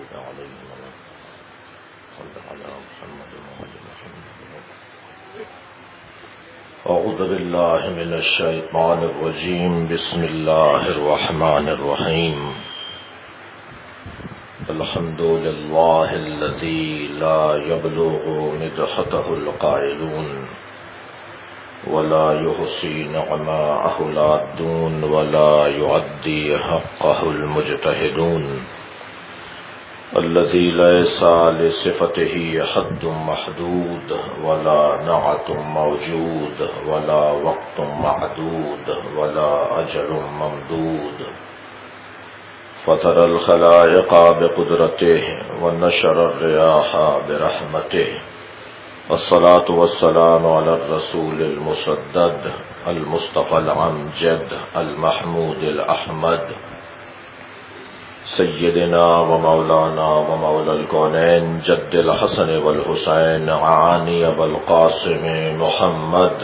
أعوذ بالله من الشيطان الرجيم. بسم الله الرحمن الرحيم. الحمد لله الذي لا يبلغ مدحته القائلون ولا يحصي نعماءه العادون ولا يعدي حقه المجتهدون الذي ليس لصفته حد محدود ولا نعت موجود ولا وقت معدود ولا أجل ممدود فطر الخلائق بقدرته ونشر الرياح برحمته والصلاة والسلام على الرسول المسدد المصطفى الأمجد المحمود الأحمد سيدنا ومولانا ومولى الكونين جد الحسن والحسين عاني والقاسم محمد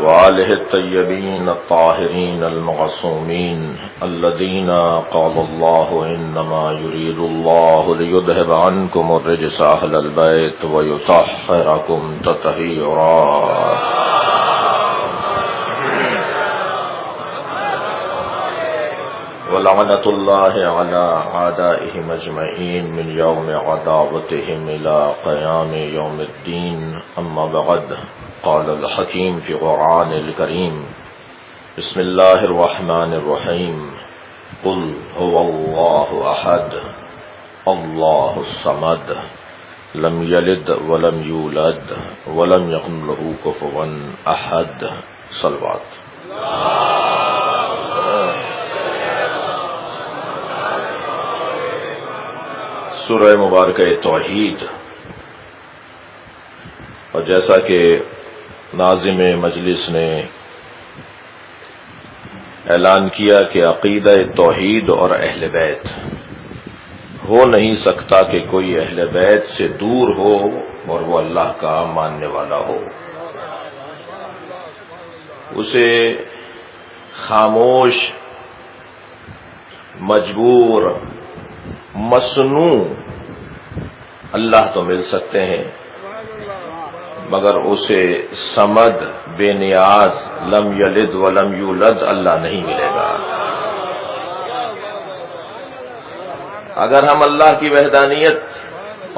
وآله الطيبين الطاهرين المعصومين الذين قال الله إنما يريد الله ليذهب عنكم الرجس أهل البيت ويطهركم تطهيرا. ولعنة الله على أعدائهم أجمعين من يوم عداوتهم إلى قيام يوم الدين. أما بعد، قال الحكيم في القرآن الكريم: بسم الله الرحمن الرحيم. قل هو الله أحد الله الصمد لم يلد ولم يولد ولم يكن له كفوا أحد. صلوات. سورہ مبارکہ توحید، اور جیسا کہ ناظم مجلس نے اعلان کیا کہ عقیدہ توحید اور اہل بیت ہو نہیں سکتا کہ کوئی اہل بیت سے دور ہو اور وہ اللہ کا ماننے والا ہو. اسے خاموش، مجبور، مصنوع اللہ تو مل سکتے ہیں، مگر اسے صمد، بے نیاز، لم یلد ولم یولد اللہ نہیں ملے گا. اگر ہم اللہ کی وحدانیت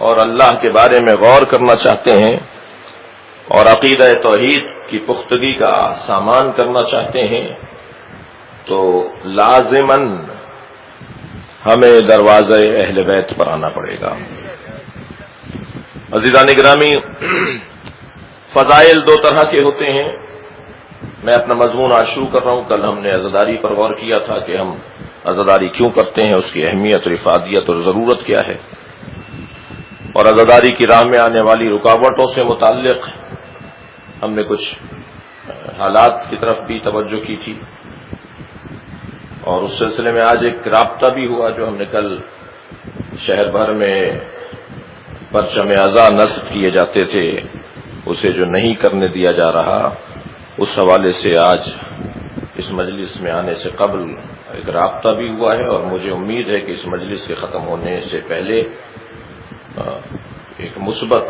اور اللہ کے بارے میں غور کرنا چاہتے ہیں اور عقیدہ توحید کی پختگی کا سامان کرنا چاہتے ہیں تو لازماً ہمیں دروازہ اہل بیت پر آنا پڑے گا. عزیزان گرامی، فضائل دو طرح کے ہوتے ہیں. میں اپنا مضمون آج شروع کر رہا ہوں. کل ہم نے عزاداری پر غور کیا تھا کہ ہم عزاداری کیوں کرتے ہیں، اس کی اہمیت اور افادیت اور ضرورت کیا ہے، اور عزاداری کی راہ میں آنے والی رکاوٹوں سے متعلق ہم نے کچھ حالات کی طرف بھی توجہ کی تھی. اور اس سلسلے میں آج ایک رابطہ بھی ہوا جو ہم نے کل شہر بھر میں پرچم عزا نصب کیے جاتے تھے اسے جو نہیں کرنے دیا جا رہا، اس حوالے سے آج اس مجلس میں آنے سے قبل ایک رابطہ بھی ہوا ہے، اور مجھے امید ہے کہ اس مجلس کے ختم ہونے سے پہلے ایک مثبت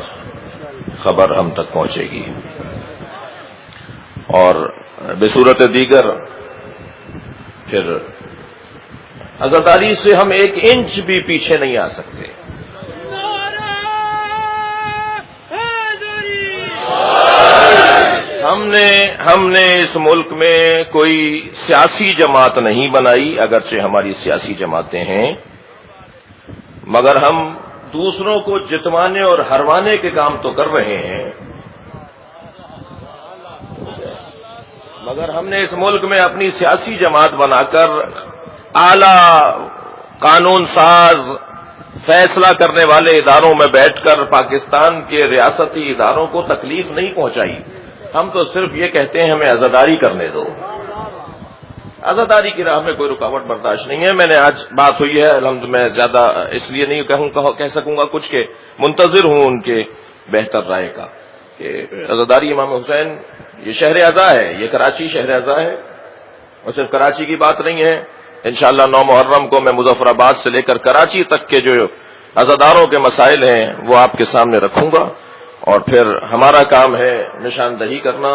خبر ہم تک پہنچے گی. اور بصورت دیگر پھر عزاداری سے ہم ایک انچ بھی پیچھے نہیں آ سکتے. ہم نے اس ملک میں کوئی سیاسی جماعت نہیں بنائی، اگرچہ ہماری سیاسی جماعتیں ہیں، مگر ہم دوسروں کو جتوانے اور ہروانے کے کام تو کر رہے ہیں. مگر ہم نے اس ملک میں اپنی سیاسی جماعت بنا کر اعلیٰ قانون ساز، فیصلہ کرنے والے اداروں میں بیٹھ کر پاکستان کے ریاستی اداروں کو تکلیف نہیں پہنچائی. ہم تو صرف یہ کہتے ہیں ہمیں عزاداری کرنے دو. عزاداری کی راہ میں کوئی رکاوٹ برداشت نہیں ہے. میں نے آج بات ہوئی ہے میں زیادہ اس لیے نہیں کہہ سکوں گا کچھ کہ منتظر ہوں ان کے بہتر رائے کا کہ عزاداری امام حسین یہ شہر عزا ہے، یہ کراچی شہر عزا ہے، اور صرف کراچی کی بات نہیں ہے، انشاءاللہ 9 محرم کو میں مظفر آباد سے لے کر کراچی تک کے جو عزاداروں کے مسائل ہیں وہ آپ کے سامنے رکھوں گا، اور پھر ہمارا کام ہے نشاندہی کرنا،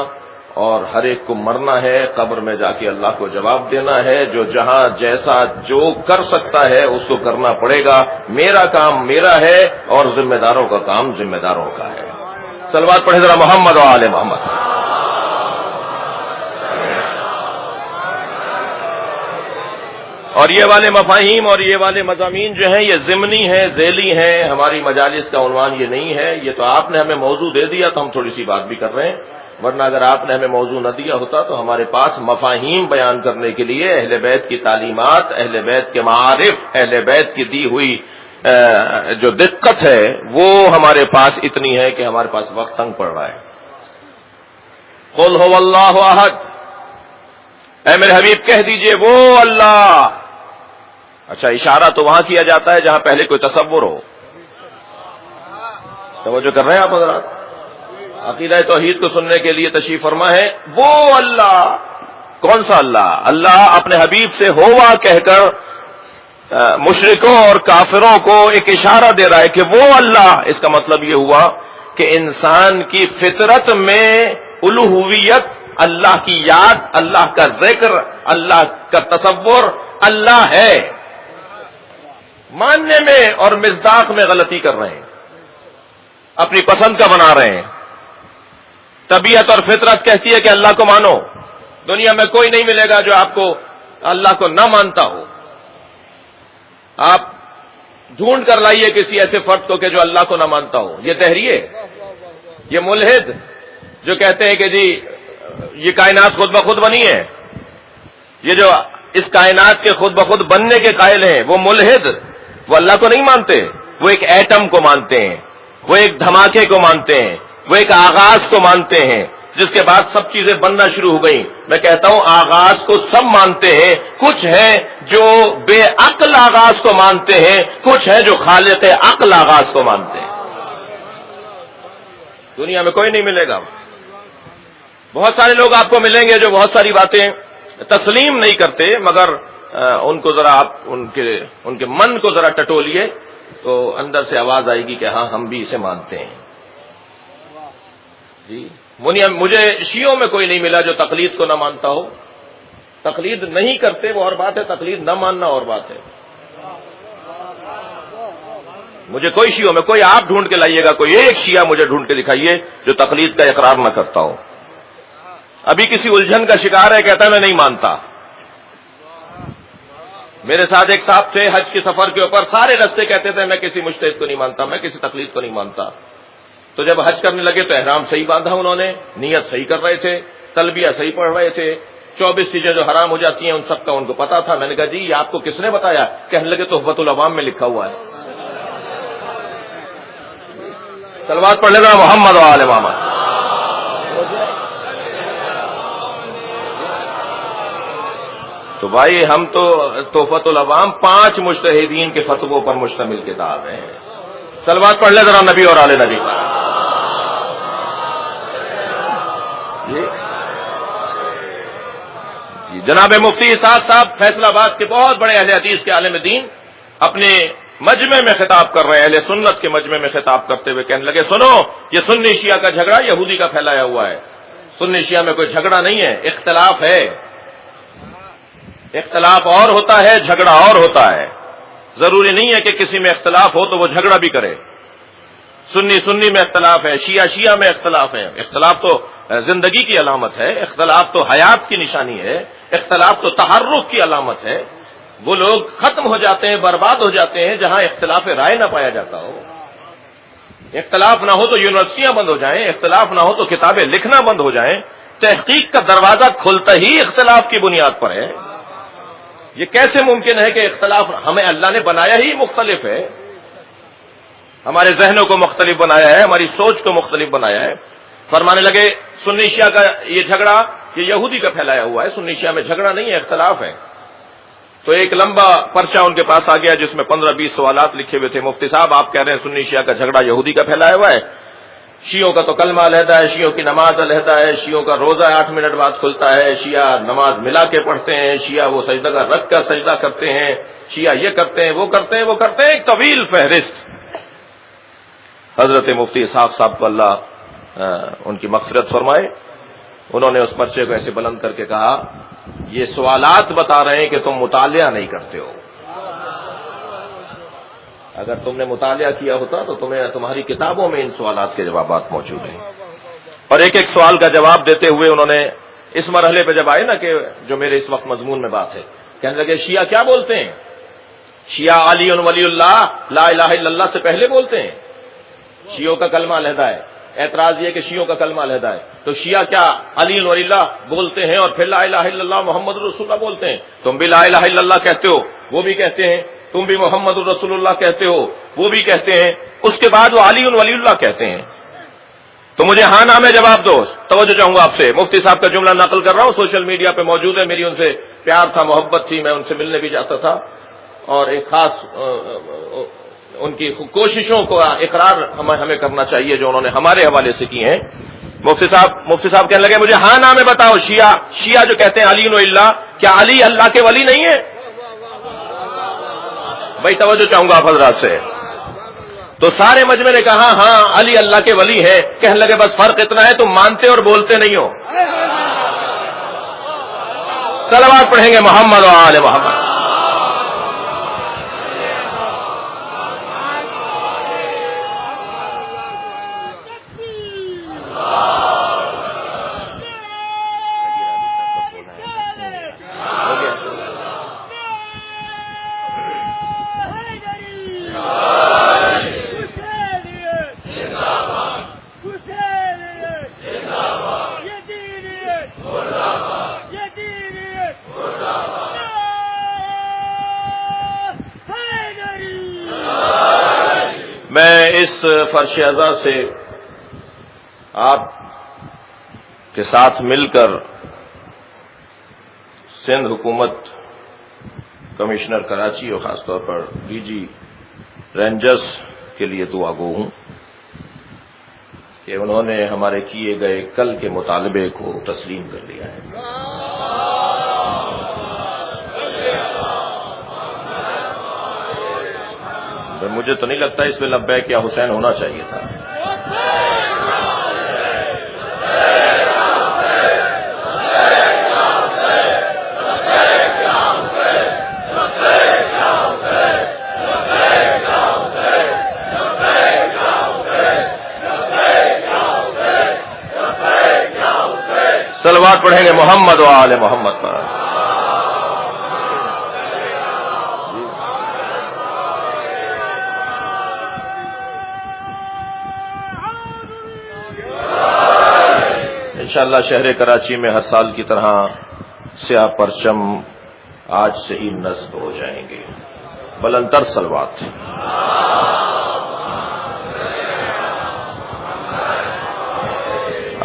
اور ہر ایک کو مرنا ہے، قبر میں جا کے اللہ کو جواب دینا ہے، جو جہاں جیسا جو کر سکتا ہے اس کو کرنا پڑے گا۔ میرا کام میرا ہے اور ذمہ داروں کا کام ذمہ داروں کا ہے۔ صلوات پڑھیں ذرا محمد و آل محمد۔ اور یہ والے مفاہیم اور یہ والے مضامین جو ہیں یہ ضمنی ہیں، ذیلی ہیں، ہماری مجالس کا عنوان یہ نہیں ہے۔ یہ تو آپ نے ہمیں موضوع دے دیا تو ہم تھوڑی سی بات بھی کر رہے ہیں، ورنہ اگر آپ نے ہمیں موضوع نہ دیا ہوتا تو ہمارے پاس مفاہیم بیان کرنے کے لیے اہل بیت کی تعلیمات، اہل بیت کے معارف، اہل بیت کی دی ہوئی جو دقت ہے وہ ہمارے پاس اتنی ہے کہ ہمارے پاس وقت تنگ پڑ رہا ہے۔ قل هو اللہ احد، اے میرے حبیب کہہ دیجئے وہ اللہ۔ اچھا، اشارہ تو وہاں کیا جاتا ہے جہاں پہلے کوئی تصور ہو۔ توجہ کر رہے ہیں آپ حضرات؟ عقیدہ توحید کو سننے کے لیے تشریف فرما ہے وہ اللہ۔ کون سا اللہ؟ اللہ اپنے حبیب سے ہوا کہہ کر مشرکوں اور کافروں کو ایک اشارہ دے رہا ہے کہ وہ اللہ۔ اس کا مطلب یہ ہوا کہ انسان کی فطرت میں الوہیت، اللہ کی یاد، اللہ کا ذکر، اللہ کا تصور، اللہ ہے۔ ماننے میں اور مصداق میں غلطی کر رہے ہیں، اپنی پسند کا بنا رہے ہیں۔ طبیعت اور فطرت کہتی ہے کہ اللہ کو مانو۔ دنیا میں کوئی نہیں ملے گا جو آپ کو اللہ کو نہ مانتا ہو۔ آپ ڈھونڈ کر لائیے کسی ایسے فرد کو کہ جو اللہ کو نہ مانتا ہو۔ یہ دہریے، یہ ملحد جو کہتے ہیں کہ جی یہ کائنات خود بخود بنی ہے، یہ جو اس کائنات کے خود بخود بننے کے قائل ہیں وہ ملحد، وہ اللہ کو نہیں مانتے، وہ ایک ایٹم کو مانتے ہیں، وہ ایک دھماکے کو مانتے ہیں، وہ ایک آغاز کو مانتے ہیں جس کے بعد سب چیزیں بننا شروع ہو گئیں۔ میں کہتا ہوں آغاز کو سب مانتے ہیں، کچھ ہیں جو بے عقل آغاز کو مانتے ہیں، کچھ ہیں جو خالق عقل آغاز کو مانتے ہیں۔ دنیا میں کوئی نہیں ملے گا۔ بہت سارے لوگ آپ کو ملیں گے جو بہت ساری باتیں تسلیم نہیں کرتے، مگر ان کو ذرا آپ ان کے من کو ذرا ٹٹولیے تو اندر سے آواز آئے گی کہ ہاں ہم بھی اسے مانتے ہیں۔ جی مجھے شیعوں میں کوئی نہیں ملا جو تقلید کو نہ مانتا ہو۔ تقلید نہیں کرتے وہ اور بات ہے، تقلید نہ ماننا اور بات ہے۔ مجھے کوئی شیعوں میں، کوئی آپ ڈھونڈ کے لائیے گا، کوئی ایک شیعہ مجھے ڈھونڈ کے دکھائیے جو تقلید کا اقرار نہ کرتا ہو۔ ابھی کسی الجھن کا شکار ہے، کہتا ہے میں نہیں مانتا۔ میرے ساتھ ایک صاحب تھے حج کے سفر کے اوپر، سارے رستے کہتے تھے میں کسی مجتہد کو نہیں مانتا، میں کسی تقلید کو نہیں مانتا۔ تو جب حج کرنے لگے تو احرام صحیح باندھا انہوں نے، نیت صحیح کر رہے تھے، تلبیہ صحیح پڑھ رہے تھے، 24 چیزیں جو حرام ہو جاتی ہیں ان سب کا ان کو پتا تھا۔ میں نے کہا جی یہ آپ کو کس نے بتایا؟ کہنے لگے تحفۃ العوام میں لکھا ہوا ہے۔ صلوات پڑھ لینا محمد و آل محمد۔ تو بھائی ہم تو تحفۃ العوام 5 مجتہدین کے فتووں پر مشتمل کتاب ہے۔ صلوات پڑھ لے ذرا نبی اور آل نبی۔ جی جناب مفتی اسحاق صاحب فیصل آباد کے بہت بڑے اہل حدیث کے عالم دین اپنے مجمع میں خطاب کر رہے ہیں، اہل سنت کے مجمع میں خطاب کرتے ہوئے کہنے لگے سنو یہ سنی شیعہ کا جھگڑا یہودی کا پھیلایا ہوا ہے۔ سنی شیعہ میں کوئی جھگڑا نہیں ہے، اختلاف ہے۔ اختلاف اور ہوتا ہے، جھگڑا اور ہوتا ہے۔ ضروری نہیں ہے کہ کسی میں اختلاف ہو تو وہ جھگڑا بھی کرے۔ سنی میں اختلاف ہے، شیعہ میں اختلاف ہے۔ اختلاف تو زندگی کی علامت ہے، اختلاف تو حیات کی نشانی ہے، اختلاف تو تحرک کی علامت ہے۔ وہ لوگ ختم ہو جاتے ہیں، برباد ہو جاتے ہیں جہاں اختلاف رائے نہ پایا جاتا ہو۔ اختلاف نہ ہو تو یونیورسٹیاں بند ہو جائیں، اختلاف نہ ہو تو کتابیں لکھنا بند ہو جائیں۔ تحقیق کا دروازہ کھلتا ہی اختلاف کی بنیاد پر ہے۔ یہ کیسے ممکن ہے کہ اختلاف، ہمیں اللہ نے بنایا ہی مختلف ہے، ہمارے ذہنوں کو مختلف بنایا ہے، ہماری سوچ کو مختلف بنایا ہے۔ فرمانے لگے سنی شیعہ کا یہ جھگڑا یہ یہودی کا پھیلایا ہوا ہے، سنی شیعہ میں جھگڑا نہیں ہے، اختلاف ہے۔ تو ایک لمبا پرچہ ان کے پاس آ گیا جس میں 15-20 سوالات لکھے ہوئے تھے۔ مفتی صاحب آپ کہہ رہے ہیں سنی شیعہ کا جھگڑا یہودی کا پھیلایا ہوا ہے، شیعوں کا تو کلمہ علیحدہ ہے، شیعوں کی نماز علیحدہ ہے، شیعوں کا روزہ 8 منٹ بعد کھلتا ہے، شیعہ نماز ملا کے پڑھتے ہیں، شیعہ وہ سجدہ کا رکھ کر سجدہ کرتے ہیں، شیعہ یہ کرتے ہیں وہ کرتے ہیں وہ کرتے ہیں، ایک طویل فہرست۔ حضرت مفتی اسحاق صاحب کو اللہ ان کی مغفرت فرمائے، انہوں نے اس پرچے کو ایسے بلند کر کے کہا یہ سوالات بتا رہے ہیں کہ تم مطالعہ نہیں کرتے ہو، اگر تم نے مطالعہ کیا ہوتا تو تمہاری کتابوں میں ان سوالات کے جوابات موجود ہیں۔ اور ایک ایک سوال کا جواب دیتے ہوئے انہوں نے اس مرحلے پہ جب آئے نا کہ جو میرے اس وقت مضمون میں بات ہے، کہنے لگے شیعہ کیا بولتے ہیں؟ شیعہ علی ولی اللہ لا الہ الا اللہ سے پہلے بولتے ہیں، شیعوں کا کلمہ علیحدہ ہے۔ اعتراض یہ کہ شیعوں کا کلمہ علیحدہ ہے، تو شیعہ کیا علی ولی اللہ بولتے ہیں اور پھر لا الہ الا اللہ محمد رسول اللہ بولتے ہیں؟ تم بھی لا الہ الا اللہ کہتے ہو، وہ بھی کہتے ہیں، تم بھی محمد الرسول اللہ کہتے ہو، وہ بھی کہتے ہیں، اس کے بعد وہ علی ولی اللہ کہتے ہیں، تو مجھے ہاں نام میں جواب دو۔ توجہ چاہوں گا آپ سے، مفتی صاحب کا جملہ نقل کر رہا ہوں، سوشل میڈیا پہ موجود ہے، میری ان سے پیار تھا، محبت تھی، میں ان سے ملنے بھی جاتا تھا، اور ایک خاص ان کی کوششوں کو اقرار ہمیں کرنا چاہیے جو انہوں نے ہمارے حوالے سے کی ہیں۔ مفتی صاحب کہنے لگے مجھے ہاں نام میں بتاؤ، شیعہ جو کہتے ہیں علی اللہ، کیا علی اللہ کے ولی نہیں ہے؟ بھائی توجہ چاہوں گا آپ حضرات سے، تو سارے مجمع نے کہا ہاں علی اللہ کے ولی ہے، کہنے لگے بس فرق اتنا ہے تم مانتے اور بولتے نہیں ہو۔ صلوات پڑھیں گے محمد و آل محمد۔ میں اس فرش اعضا سے آپ کے ساتھ مل کر سندھ حکومت، کمشنر کراچی اور خاص طور پر ڈی جی رینجرز کے لیے دعا گو ہوں کہ انہوں نے ہمارے کیے گئے کل کے مطالبے کو تسلیم کر لیا ہے۔ مجھے تو نہیں لگتا اس میں لبیک یا حسین ہونا چاہیے تھا۔ صلوات پڑھیں گے محمد و آل محمد پر۔ انشاءاللہ شہر کراچی میں ہر سال کی طرح سیاہ پرچم آج سے ہی نصب ہو جائیں گے۔ بلندتر صلوات۔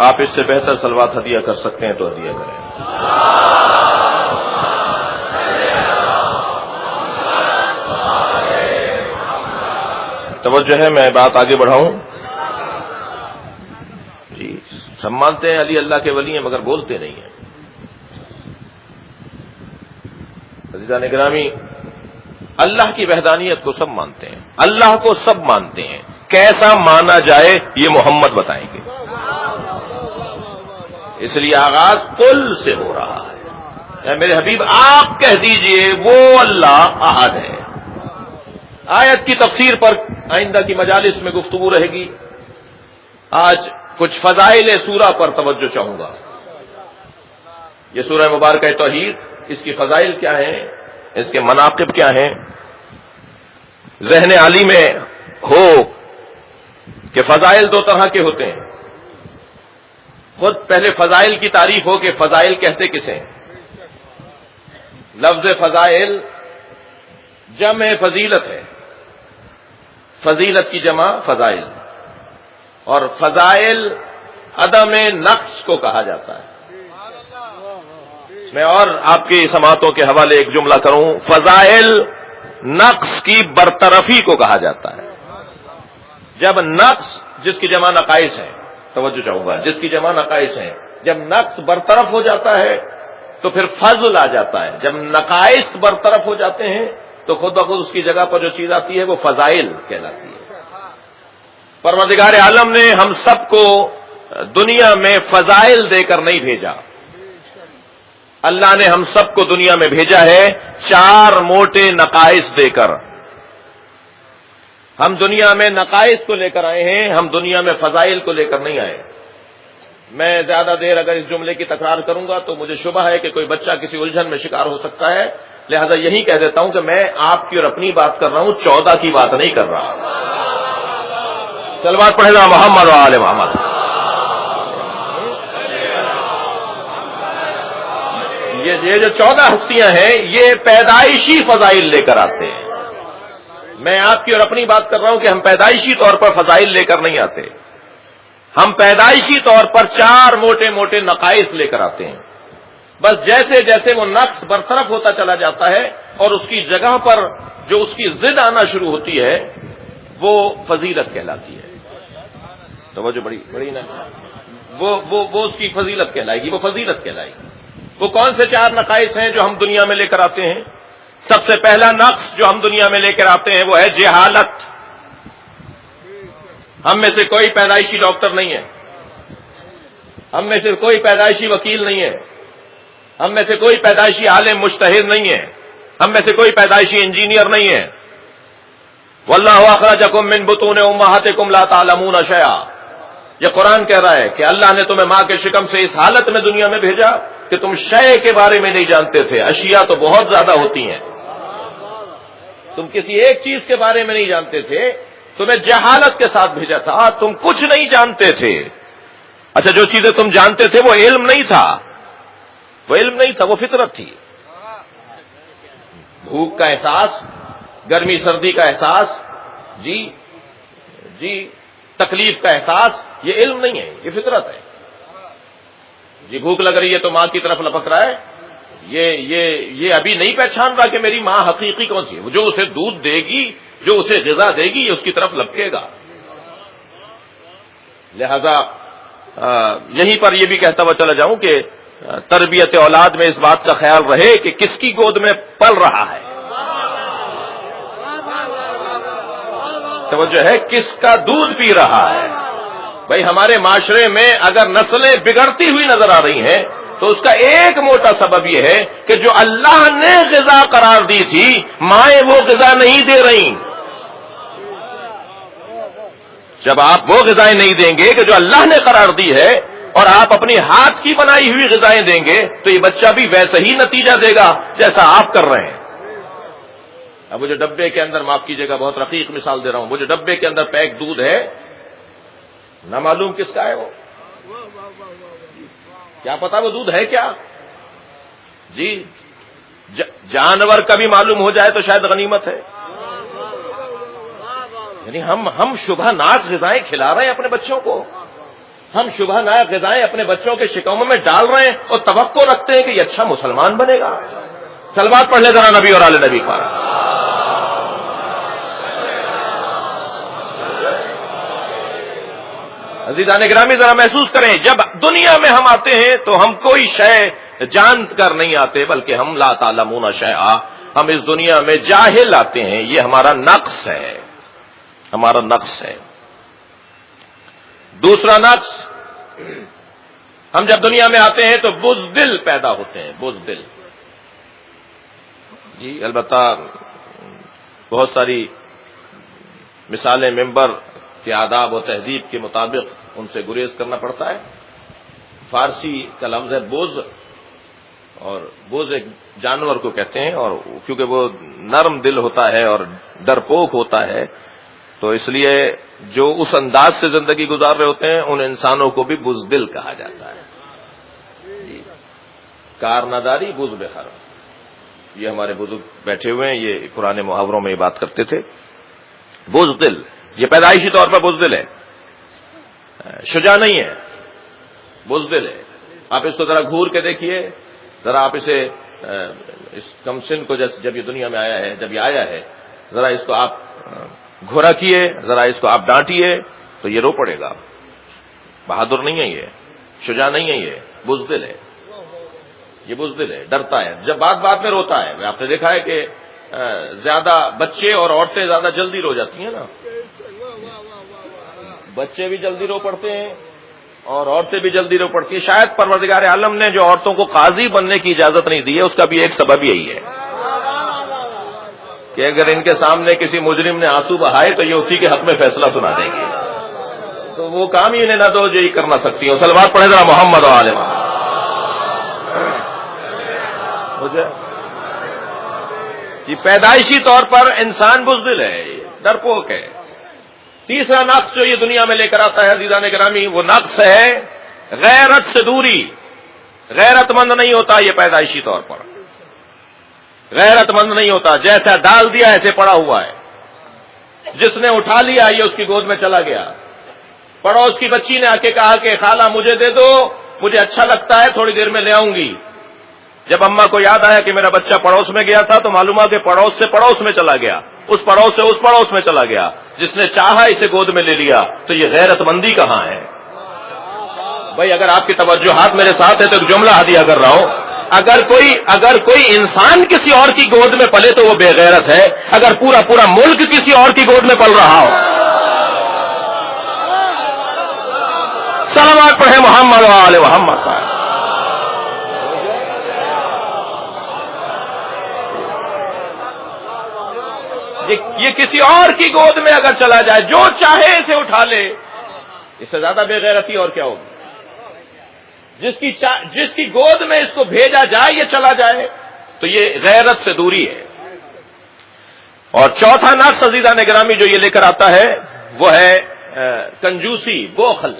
آپ اس سے بہتر صلوات ہدیہ کر سکتے ہیں تو ہدیہ کریں۔ توجہ ہے، میں بات آگے بڑھاؤں؟ جی، سب مانتے ہیں علی اللہ کے ولی ہیں مگر بولتے نہیں ہیں۔ عزیزان گرامی، اللہ کی وحدانیت کو سب مانتے ہیں، اللہ کو سب مانتے ہیں، کیسا مانا جائے یہ محمد بتائیں گے۔ اس لیے آغاز قل سے ہو رہا ہے، میرے حبیب آپ کہہ دیجئے وہ اللہ احد ہے۔ آیت کی تفسیر پر آئندہ کی مجالس میں گفتگو رہے گی۔ آج کچھ فضائل سورہ پر توجہ چاہوں گا۔ یہ سورہ مبارکہ توحید، اس کی فضائل کیا ہیں، اس کے مناقب کیا ہیں، ذہن عالی میں ہو کہ فضائل دو طرح کے ہوتے ہیں۔ خود پہلے فضائل کی تعریف ہو کہ فضائل کہتے کسے؟ لفظ فضائل جمع فضیلت ہے، فضیلت کی جمع فضائل، اور فضائل عدم نقص کو کہا جاتا ہے۔ میں اور آپ کی سماعتوں کے حوالے ایک جملہ کروں، فضائل نقص کی برطرفی کو کہا جاتا ہے۔ جب نقص جس کی جمع نقائص ہیں، توجہ چاہوں گا، جس کی جمع نقائص ہیں، جب نقص برطرف ہو جاتا ہے تو پھر فضل آ جاتا ہے، جب نقائص برطرف ہو جاتے ہیں تو خود بخود اس کی جگہ پر جو چیز آتی ہے وہ فضائل کہلاتی ہے۔ پروردگار عالم نے ہم سب کو دنیا میں فضائل دے کر نہیں بھیجا، اللہ نے ہم سب کو دنیا میں بھیجا ہے 4 موٹے نقائص دے کر۔ ہم دنیا میں نقائص کو لے کر آئے ہیں، ہم دنیا میں فضائل کو لے کر نہیں آئے۔ میں زیادہ دیر اگر اس جملے کی تکرار کروں گا تو مجھے شبہ ہے کہ کوئی بچہ کسی الجھن میں شکار ہو سکتا ہے، لہذا یہی کہہ دیتا ہوں کہ میں آپ کی اور اپنی بات کر رہا ہوں، 14 کی بات نہیں کر رہا۔ صلوات پڑھے گا محمد و آل محمد۔ یہ جو 14 ہستیاں ہیں یہ پیدائشی فضائل لے کر آتے ہیں۔ میں آپ کی اور اپنی بات کر رہا ہوں کہ ہم پیدائشی طور پر فضائل لے کر نہیں آتے، ہم پیدائشی طور پر 4 موٹے موٹے نقائص لے کر آتے ہیں۔ بس جیسے جیسے وہ نقص برطرف ہوتا چلا جاتا ہے اور اس کی جگہ پر جو اس کی ضد آنا شروع ہوتی ہے وہ فضیلت کہلاتی ہے۔ توجہ بڑی نا، وہ اس کی فضیلت کہلائے گی، وہ فضیلت کہلائے گی۔ وہ کون سے 4 نقائص ہیں جو ہم دنیا میں لے کر آتے ہیں؟ سب سے پہلا نقص جو ہم دنیا میں لے کر آتے ہیں وہ ہے جہالت۔ ہم میں سے کوئی پیدائشی ڈاکٹر نہیں ہے، ہم میں سے کوئی پیدائشی وکیل نہیں ہے، ہم میں سے کوئی پیدائشی عالم مجتہد نہیں ہے، ہم میں سے کوئی پیدائشی انجینئر نہیں ہے۔ واللہ اخرجکم من بطون امہاتکم لا تعلمون شیئا، یہ قرآن کہہ رہا ہے کہ اللہ نے تمہیں ماں کے شکم سے اس حالت میں دنیا میں بھیجا کہ تم شے کے بارے میں نہیں جانتے تھے، اشیاء تو بہت زیادہ ہوتی ہیں، تم کسی ایک چیز کے بارے میں نہیں جانتے تھے، تمہیں جہالت کے ساتھ بھیجا تھا، تم کچھ نہیں جانتے تھے۔ اچھا، جو چیزیں تم جانتے تھے وہ علم نہیں تھا، وہ علم نہیں تھا، وہ فطرت تھی۔ بھوک کا احساس، گرمی سردی کا احساس، جی تکلیف کا احساس، یہ علم نہیں ہے، یہ فطرت ہے۔ جی بھوک لگ رہی ہے تو ماں کی طرف لپک رہا ہے، یہ ابھی نہیں پہچان رہا کہ میری ماں حقیقی کون سی ہے، جو اسے دودھ دے گی، جو اسے غذا دے گی، یہ اس کی طرف لپکے گا۔ لہذا یہیں پر یہ بھی کہتا ہوا چلا جاؤں کہ تربیت اولاد میں اس بات کا خیال رہے کہ کس کی گود میں پل رہا ہے، توجہ ہے، کس کا دودھ پی رہا ہے۔ بھائی ہمارے معاشرے میں اگر نسلیں بگڑتی ہوئی نظر آ رہی ہیں تو اس کا ایک موٹا سبب یہ ہے کہ جو اللہ نے غذا قرار دی تھی مائیں وہ غذا نہیں دے رہی۔ جب آپ وہ غذائیں نہیں دیں گے کہ جو اللہ نے قرار دی ہے اور آپ اپنی ہاتھ کی بنائی ہوئی غذائیں دیں گے تو یہ بچہ بھی ویسا ہی نتیجہ دے گا جیسا آپ کر رہے ہیں۔ اب وہ جو ڈبے کے اندر، معاف کیجیے گا بہت رقیق مثال دے رہا ہوں، وہ جو ڈبے کے اندر پیک دودھ ہے نہ معلوم کس کا ہے، وہ کیا پتا وہ دودھ ہے کیا؟ جی جانور کا بھی معلوم ہو جائے تو شاید غنیمت ہے۔ یعنی ہم شبہ ناک غذائیں کھلا رہے ہیں اپنے بچوں کو، ہم شبہ ناک غذائیں اپنے بچوں کے شکموں میں ڈال رہے ہیں اور توقع رکھتے ہیں کہ یہ اچھا مسلمان بنے گا۔ صلوات پڑھ لے ذرا نبی اور آل نبی پر۔ عزیزان گرامی ذرا محسوس کریں، جب دنیا میں ہم آتے ہیں تو ہم کوئی شے جان کر نہیں آتے، بلکہ ہم لا تعلمون شیئا، ہم اس دنیا میں جاہل آتے ہیں، یہ ہمارا نقص ہے، ہمارا نقص ہے۔ دوسرا نقص، ہم جب دنیا میں آتے ہیں تو بزدل پیدا ہوتے ہیں، بزدل۔ جی البتہ بہت ساری مثالیں ممبر کے آداب و تہذیب کے مطابق ان سے گریز کرنا پڑتا ہے۔ فارسی کا لفظ ہے بوز، اور بوز ایک جانور کو کہتے ہیں، اور کیونکہ وہ نرم دل ہوتا ہے اور ڈرپوک ہوتا ہے تو اس لیے جو اس انداز سے زندگی گزار رہے ہوتے ہیں ان انسانوں کو بھی بزدل کہا جاتا ہے۔ جی کارنداری بز بخر، یہ ہمارے بزرگ بیٹھے ہوئے ہیں، یہ پرانے محاوروں میں یہ بات کرتے تھے۔ بزدل یہ پیدائشی طور پر بزدل ہے، شجاع نہیں ہے، بزدل ہے۔ آپ اس کو ذرا گھور کے دیکھیے، ذرا آپ اسے اس کم سن کو جب یہ دنیا میں آیا ہے، جب یہ آیا ہے ذرا اس کو آپ گھورا کیے، ذرا اس کو آپ ڈانٹیے تو یہ رو پڑے گا. بہادر نہیں ہے، یہ شجاع نہیں ہے، یہ بزدل ہے. یہ بزدل ہے، ڈرتا ہے، جب بات بات میں روتا ہے. آپ نے دیکھا ہے کہ زیادہ بچے اور عورتیں زیادہ جلدی رو جاتی ہیں نا. بچے بھی جلدی رو پڑتے ہیں اور عورتیں بھی جلدی رو پڑتی ہیں. شاید پروردگار عالم نے جو عورتوں کو قاضی بننے کی اجازت نہیں دی ہے، اس کا بھی ایک سبب یہی ہے کہ اگر ان کے سامنے کسی مجرم نے آنسو بہائے تو یہ اسی کے حق میں فیصلہ سنا دیں گے. تو وہ کام ہی انہیں نہ تو جو کر نہ سکتی ہیں. صلوات پڑھے ذرا محمد و آل محمد. یہ پیدائشی طور پر انسان بزدل ہے، ڈرپوک ہے. تیسرا نقص جو یہ دنیا میں لے کر آتا ہے عزیزان گرامی، وہ نقص ہے غیرت سے دوری. غیرت مند نہیں ہوتا یہ پیدائشی طور پر. غیرت مند نہیں ہوتا، جیسا ڈال دیا ایسے پڑا ہوا ہے. جس نے اٹھا لیا یہ اس کی گود میں چلا گیا. پڑوس کی بچی نے آ کے کہا کہ خالہ مجھے دے دو، مجھے اچھا لگتا ہے، تھوڑی دیر میں لے آؤں گی. جب اماں کو یاد آیا کہ میرا بچہ پڑوس میں گیا تھا تو معلوم کہ پڑوس سے پڑوس میں چلا گیا، اس پڑوس سے اس پڑوس میں چلا گیا. جس نے چاہا اسے گود میں لے لیا. تو یہ غیرت مندی کہاں ہے بھائی؟ اگر آپ کی توجہات میرے ساتھ ہے تو ایک جملہ ہدیہ کر رہا ہوں. اگر کوئی انسان کسی اور کی گود میں پلے تو وہ بے غیرت ہے. اگر پورا ملک کسی اور کی گود میں پل رہا ہو. صلوات پڑھے محمد و آل محمد. یہ کسی اور کی گود میں اگر چلا جائے، جو چاہے اسے اٹھا لے، اس سے زیادہ بے غیرتی اور کیا ہوگی؟ جس کی گود میں اس کو بھیجا جائے یہ چلا جائے، تو یہ غیرت سے دوری ہے. اور چوتھا نقص عزیزان گرامی جو یہ لے کر آتا ہے وہ ہے کنجوسی، بخل.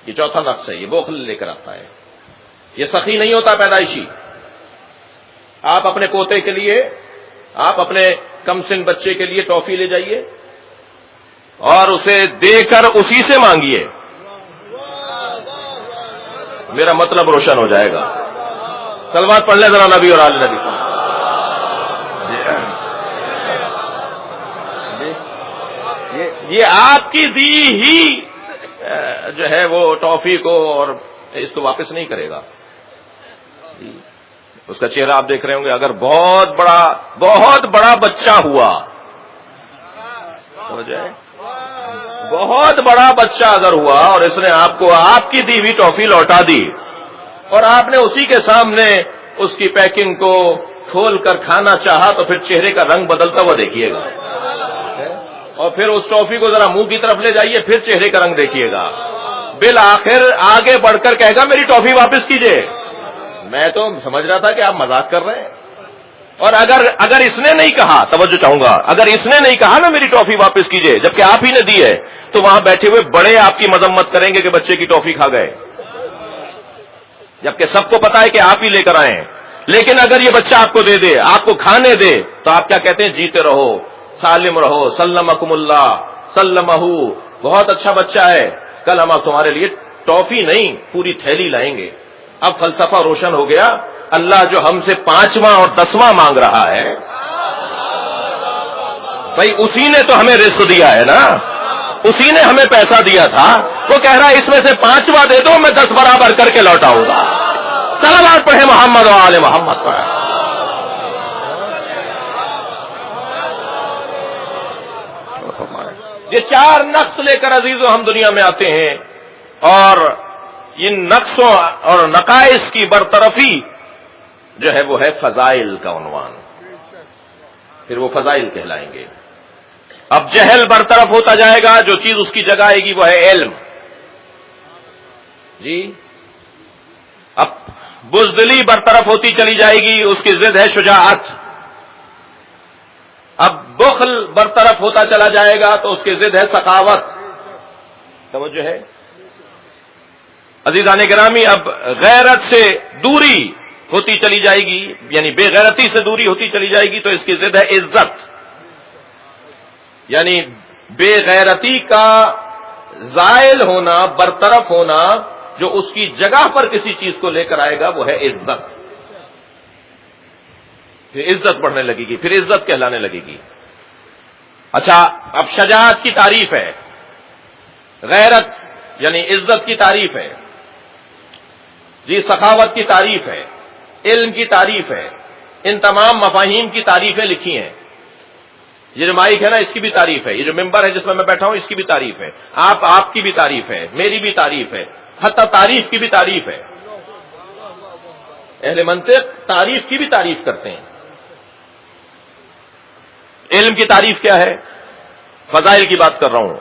یہ چوتھا نقص ہے، یہ بخل لے کر آتا ہے. یہ سخی نہیں ہوتا پیدائشی. آپ اپنے پوتے کے لیے، آپ اپنے کم سن بچے کے لیے ٹافی لے جائیے اور اسے دے کر اسی سے مانگیے، میرا مطلب روشن ہو جائے گا. صلوات پڑھ لیں ذرا نبی اور آل نبی. یہ آپ کی دی ہی جو ہے وہ ٹافی کو اور اس کو واپس نہیں کرے گا. اس کا چہرہ آپ دیکھ رہے ہوں گے. اگر بہت بڑا بچہ ہوا ہو جائے، بہت بڑا بچہ اگر ہوا اور اس نے آپ کو آپ کی دی ہوئی ٹافی لوٹا دی اور آپ نے اسی کے سامنے اس کی پیکنگ کو کھول کر کھانا چاہا تو پھر چہرے کا رنگ بدلتا ہوا دیکھیے گا. اور پھر اس ٹافی کو ذرا منہ کی طرف لے جائیے، پھر چہرے کا رنگ دیکھیے گا. بالآخر آگے بڑھ کر کہے گا میری ٹافی واپس کیجیے. میں تو سمجھ رہا تھا کہ آپ مذاق کر رہے ہیں. اور اگر اس نے نہیں کہا، توجہ چاہوں گا، اگر اس نے نہیں کہا نا میری ٹافی واپس کیجیے جبکہ آپ ہی نے دی ہے، تو وہاں بیٹھے ہوئے بڑے آپ کی مذمت کریں گے کہ بچے کی ٹافی کھا گئے، جبکہ سب کو پتا ہے کہ آپ ہی لے کر آئے ہیں. لیکن اگر یہ بچہ آپ کو دے دے، آپ کو کھانے دے، تو آپ کیا کہتے ہیں؟ جیتے رہو، سالم رہو، سلمکم اللہ، سلمہ، بہت اچھا بچہ ہے، کل ہم تمہارے لیے ٹافی نہیں پوری تھیلی لائیں گے. اب فلسفہ روشن ہو گیا. اللہ جو ہم سے 5واں اور 10واں مانگ رہا ہے، بھائی اسی نے تو ہمیں رزق دیا ہے نا، اسی نے ہمیں پیسہ دیا تھا. وہ کہہ رہا ہے اس میں سے 5واں دے دو، میں 10 برابر کر کے لوٹاؤں گا. صلوات پڑھے محمد و آل محمد پر. یہ 4 نقص لے کر عزیزو ہم دنیا میں آتے ہیں، اور ان نقصوں اور نقائص کی برطرفی جو ہے وہ ہے فضائل کا عنوان. پھر وہ فضائل کہلائیں گے. اب جہل برطرف ہوتا جائے گا، جو چیز اس کی جگہ آئے گی وہ ہے علم. جی، اب بزدلی برطرف ہوتی چلی جائے گی، اس کی ضد ہے شجاعت. اب بخل برطرف ہوتا چلا جائے گا تو اس کی ضد ہے سخاوت. توجہ ہے عزیزان گرامی. اب غیرت سے دوری ہوتی چلی جائے گی، یعنی بے غیرتی سے دوری ہوتی چلی جائے گی، تو اس کی ضد ہے عزت. یعنی بے غیرتی کا زائل ہونا، برطرف ہونا، جو اس کی جگہ پر کسی چیز کو لے کر آئے گا وہ ہے عزت. پھر عزت بڑھنے لگے گی، پھر عزت کہلانے لگے گی. اچھا، اب شجاعت کی تعریف ہے. غیرت یعنی عزت کی تعریف ہے، جی سخاوت کی تعریف ہے، علم کی تعریف ہے، ان تمام مفاہیم کی تعریفیں لکھی ہیں. یہ جو مائک ہے نا اس کی بھی تعریف ہے، یہ جو ممبر ہے جس میں میں بیٹھا ہوں اس کی بھی تعریف ہے، آپ کی بھی تعریف ہے، میری بھی تعریف ہے، حتی تعریف کی بھی تعریف ہے. اہل منطق تعریف کی بھی تعریف کرتے ہیں. علم کی تعریف کیا ہے؟ فضائل کی بات کر رہا ہوں.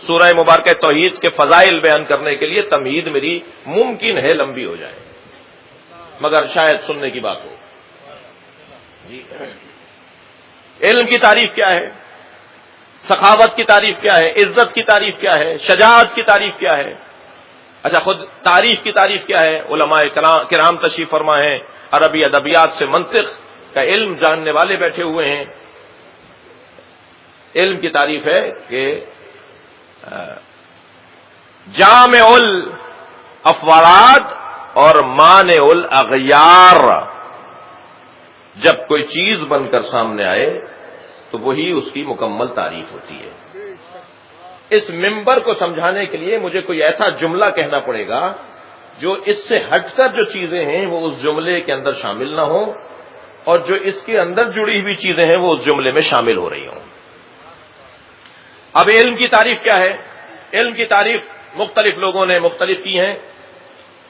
سورہ مبارکہ توحید کے فضائل بیان کرنے کے لیے تمہید میری ممکن ہے لمبی ہو جائے، مگر شاید سننے کی بات ہو. جی علم کی تعریف کیا ہے؟ سخاوت کی تعریف کیا ہے؟ عزت کی تعریف کیا ہے؟ شجاعت کی تعریف کیا ہے؟ اچھا خود تعریف کی تعریف کیا ہے؟ علماء کرام تشریف فرما ہیں، عربی ادبیات سے منطق کا علم جاننے والے بیٹھے ہوئے ہیں. علم کی تعریف ہے کہ جامع الافراد اور مانع الاغیار. جب کوئی چیز بن کر سامنے آئے تو وہی اس کی مکمل تعریف ہوتی ہے. اس ممبر کو سمجھانے کے لیے مجھے کوئی ایسا جملہ کہنا پڑے گا جو اس سے ہٹ کر جو چیزیں ہیں وہ اس جملے کے اندر شامل نہ ہوں، اور جو اس کے اندر جڑی ہوئی چیزیں ہیں وہ اس جملے میں شامل ہو رہی ہوں. اب علم کی تعریف کیا ہے؟ علم کی تعریف مختلف لوگوں نے مختلف کی ہیں،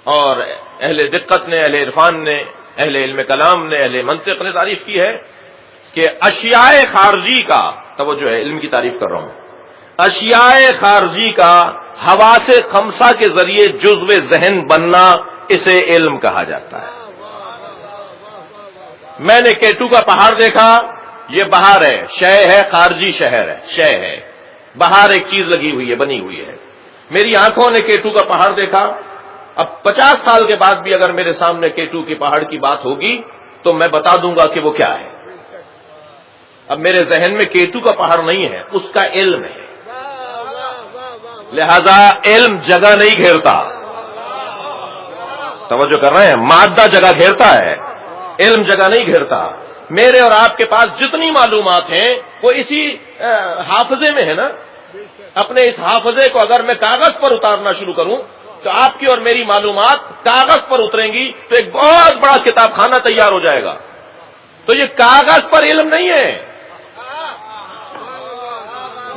اور اہل دقت نے، اہل عرفان نے، اہل علم کلام نے، اہل منطق نے تعریف کی ہے کہ اشیاء خارجی کا، توجہ ہے علم کی تعریف کر رہا ہوں، اشیاء خارجی کا حواس خمسہ کے ذریعے جزو ذہن بننا اسے علم کہا جاتا ہے. میں نے کیٹو کا پہاڑ دیکھا، یہ بہار ہے، شے ہے، خارجی شہر ہے، شے ہے، بہار ایک چیز لگی ہوئی ہے، بنی ہوئی ہے. میری آنکھوں نے کیٹو کا پہاڑ دیکھا. اب 50 سال کے بعد بھی اگر میرے سامنے کیٹو کے پہاڑ کی بات ہوگی تو میں بتا دوں گا کہ وہ کیا ہے. اب میرے ذہن میں کیٹو کا پہاڑ نہیں ہے، اس کا علم ہے. لہذا علم جگہ نہیں گھیرتا، توجہ کر رہے ہیں، مادہ جگہ گھیرتا ہے، علم جگہ نہیں گھیرتا. میرے اور آپ کے پاس جتنی معلومات ہیں وہ اسی حافظے میں ہے نا. اپنے اس حافظے کو اگر میں کاغذ پر اتارنا شروع کروں تو آپ کی اور میری معلومات کاغذ پر اتریں گی تو ایک بہت بڑا کتاب خانہ تیار ہو جائے گا. تو یہ کاغذ پر علم نہیں ہے،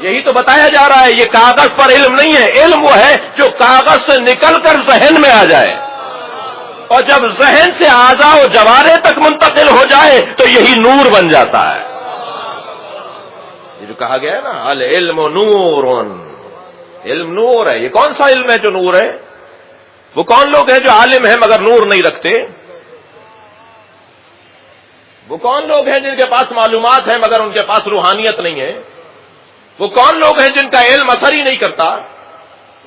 یہی تو بتایا جا رہا ہے. یہ کاغذ پر علم نہیں ہے، علم وہ ہے جو کاغذ سے نکل کر ذہن میں آ جائے، اور جب ذہن سے اعضاء و جوارح تک منتقل ہو جائے تو یہی نور بن جاتا ہے. یہ جو کہا گیا ہے نا العلم نور، علم نور ہے. یہ کون سا علم ہے جو نور ہے؟ وہ کون لوگ ہیں جو عالم ہیں مگر نور نہیں رکھتے؟ وہ کون لوگ ہیں جن کے پاس معلومات ہیں مگر ان کے پاس روحانیت نہیں ہے؟ وہ کون لوگ ہیں جن کا علم اثر ہی نہیں کرتا؟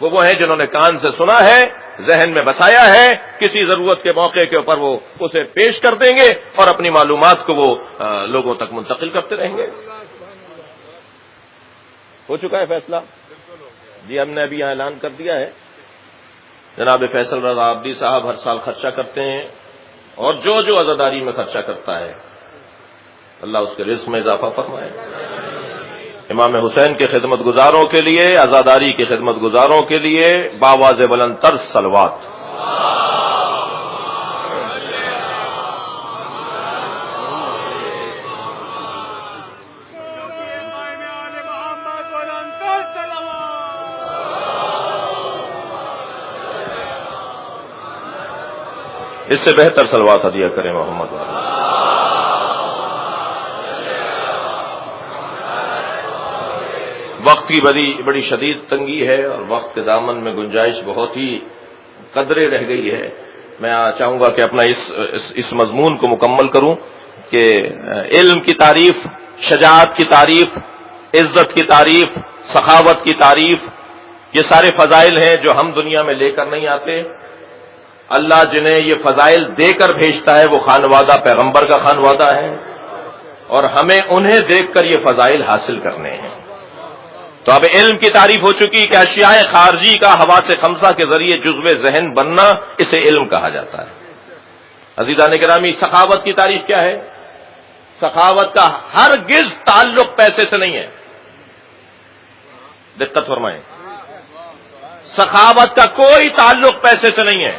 وہ ہیں جنہوں نے کان سے سنا ہے، ذہن میں بسایا ہے، کسی ضرورت کے موقع کے اوپر وہ اسے پیش کر دیں گے اور اپنی معلومات کو وہ لوگوں تک منتقل کرتے رہیں گے. ہو چکا ہے فیصلہ؟ جی ہم نے ابھی یہاں اعلان کر دیا ہے. جناب فیصل رضا عابدی صاحب ہر سال خرچہ کرتے ہیں، اور جو عزاداری میں خرچہ کرتا ہے اللہ اس کے رزق میں اضافہ فرمائے. امام حسین کے خدمت گزاروں کے لیے، عزاداری کے خدمت گزاروں کے لیے باواز بلند تر صلوات. اس سے بہتر صلوات ہدیہ کریں محمد والا. وقت کی بڑی شدید تنگی ہے اور وقت کے دامن میں گنجائش بہت ہی قدرے رہ گئی ہے. میں چاہوں گا کہ اپنا اس مضمون کو مکمل کروں کہ علم کی تعریف، شجاعت کی تعریف، عزت کی تعریف، سخاوت کی تعریف، یہ سارے فضائل ہیں جو ہم دنیا میں لے کر نہیں آتے. اللہ جنہیں یہ فضائل دے کر بھیجتا ہے وہ خانوادہ پیغمبر کا خانوادہ ہے، اور ہمیں انہیں دیکھ کر یہ فضائل حاصل کرنے ہیں. تو اب علم کی تعریف ہو چکی کہ اشیاء خارجی کا حواس خمسہ کے ذریعے جزو ذہن بننا اسے علم کہا جاتا ہے. عزیزان گرامی، سخاوت کی تعریف کیا ہے؟ سخاوت کا ہرگز تعلق پیسے سے نہیں ہے. دقت فرمائیں، سخاوت کا کوئی تعلق پیسے سے نہیں ہے.